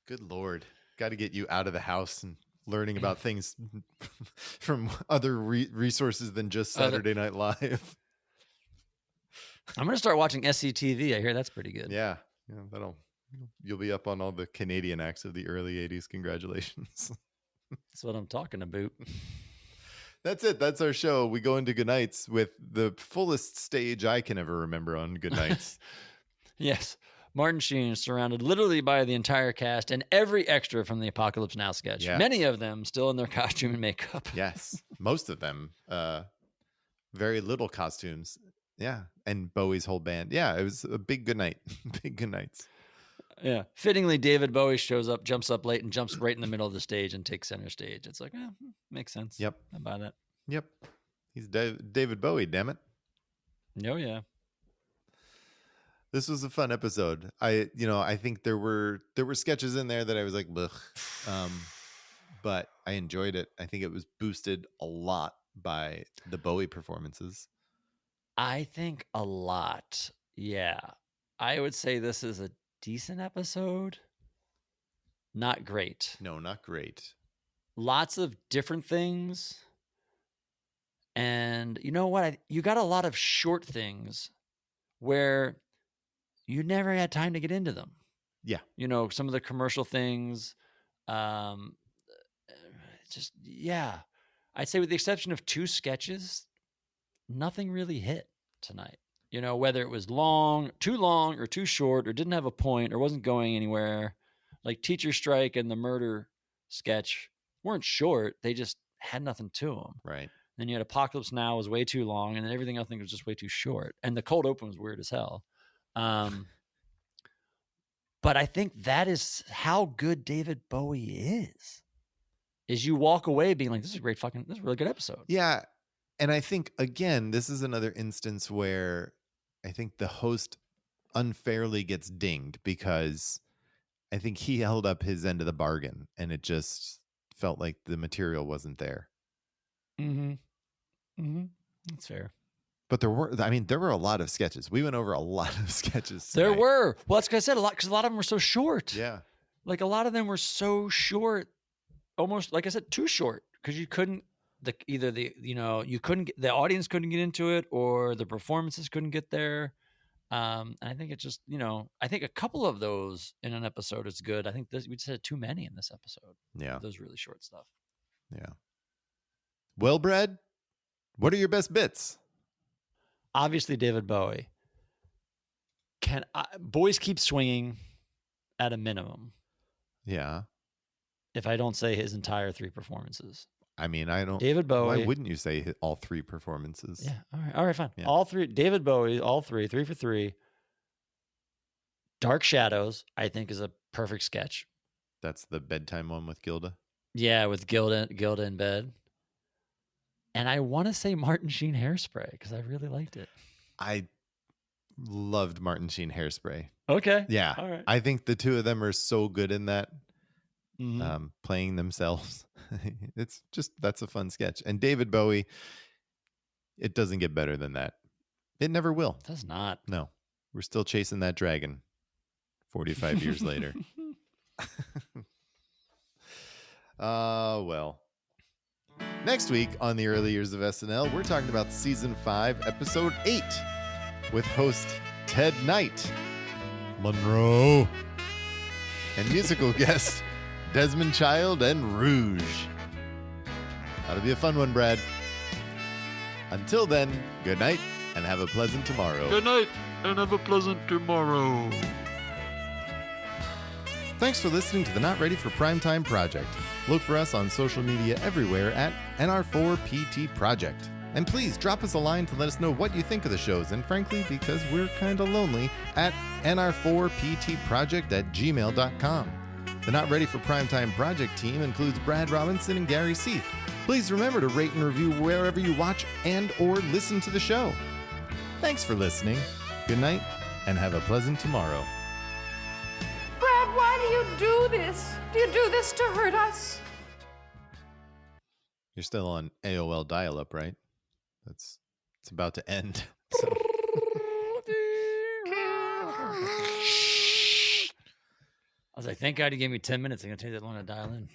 Good Lord. Got to get you out of the house and learning about things from other resources than just Saturday Night Live. I'm going to start watching SCTV. I hear that's pretty good. Yeah, you'll be up on all the Canadian acts of the early 80s. Congratulations. That's what I'm talking about. That's it. That's our show. We go into Goodnights with the fullest stage I can ever remember on Goodnights. Yes. Martin Sheen surrounded literally by the entire cast and every extra from the Apocalypse Now sketch. Yeah. Many of them still in their costume and makeup. Yes. Most of them. Very little costumes. Yeah. And Bowie's whole band. Yeah. It was a big goodnight. Big Goodnights. Yeah. Fittingly, David Bowie shows up, jumps up late, and jumps right in the middle of the stage and takes center stage. It's like, makes sense. Yep. I buy that. Yep. He's David Bowie, damn it. Oh, yeah. This was a fun episode. I think there were sketches in there that I was like, ugh. But I enjoyed it. I think it was boosted a lot by the Bowie performances. I think a lot. Yeah. I would say this is a decent episode. Not great. No, not great. Lots of different things. And you know what? You got a lot of short things where you never had time to get into them. Yeah. Some of the commercial things. I'd say with the exception of 2 sketches, nothing really hit tonight. Whether it was too long or too short or didn't have a point or wasn't going anywhere. Like Teacher Strike and the murder sketch weren't short. They just had nothing to them. Right. Then you had Apocalypse Now was way too long, and then everything else I think was just way too short. And the cold open was weird as hell. But I think that is how good David Bowie is you walk away being like, this is a really good episode. Yeah. And I think, again, this is another instance where I think the host unfairly gets dinged because I think he held up his end of the bargain and it just felt like the material wasn't there. Mm-hmm. Mm-hmm. That's fair. But there were a lot of sketches. We went over a lot of sketches tonight. There were. Well, that's what I said, a lot, because a lot of them were so short. Yeah. Like a lot of them were so short, almost, like I said, too short, because you couldn't, the audience couldn't get into it or the performances couldn't get there. And I think it's just, I think a couple of those in an episode is good. I think we just had too many in this episode. Yeah. Those really short stuff. Yeah. Well, Brad, what are your best bits? Obviously, David Bowie. Boys Keep Swinging at a minimum. Yeah. If I don't say his entire 3 performances. I mean, I don't. David Bowie. Why wouldn't you say all 3 performances? Yeah. All right, fine. Yeah. All 3. David Bowie, all 3 for 3. Dark Shadows, I think, is a perfect sketch. That's the bedtime one with Gilda? Yeah, with Gilda in bed. And I want to say Martin Sheen Hairspray because I really liked it. I loved Martin Sheen Hairspray. Okay. Yeah. All right. I think the 2 of them are so good in that, Mm-hmm. playing themselves. That's a fun sketch. And David Bowie, it doesn't get better than that. It never will. It does not. No. We're still chasing that dragon 45 years later. Well. Next week on the early years of SNL, we're talking about season 5, episode 8, with host Ted Knight, Monroe, and musical guest Desmond Child and Rouge. That'll be a fun one, Brad. Until then, good night and have a pleasant tomorrow. Good night and have a pleasant tomorrow. Thanks for listening to the Not Ready for Primetime Project. Look for us on social media everywhere at NR4PT Project. And please drop us a line to let us know what you think of the shows, and frankly, because we're kind of lonely, at nr4ptproject@gmail.com. The Not Ready for Primetime Project team includes Brad Robinson and Gary Seath. Please remember to rate and review wherever you watch and or listen to the show. Thanks for listening. Good night, and have a pleasant tomorrow. Brad, why do you do this? Do you do this to hurt us? You're still on AOL dial-up, right? It's about to end. So. I was like, thank God you gave me 10 minutes. I'm going to take that long to dial in.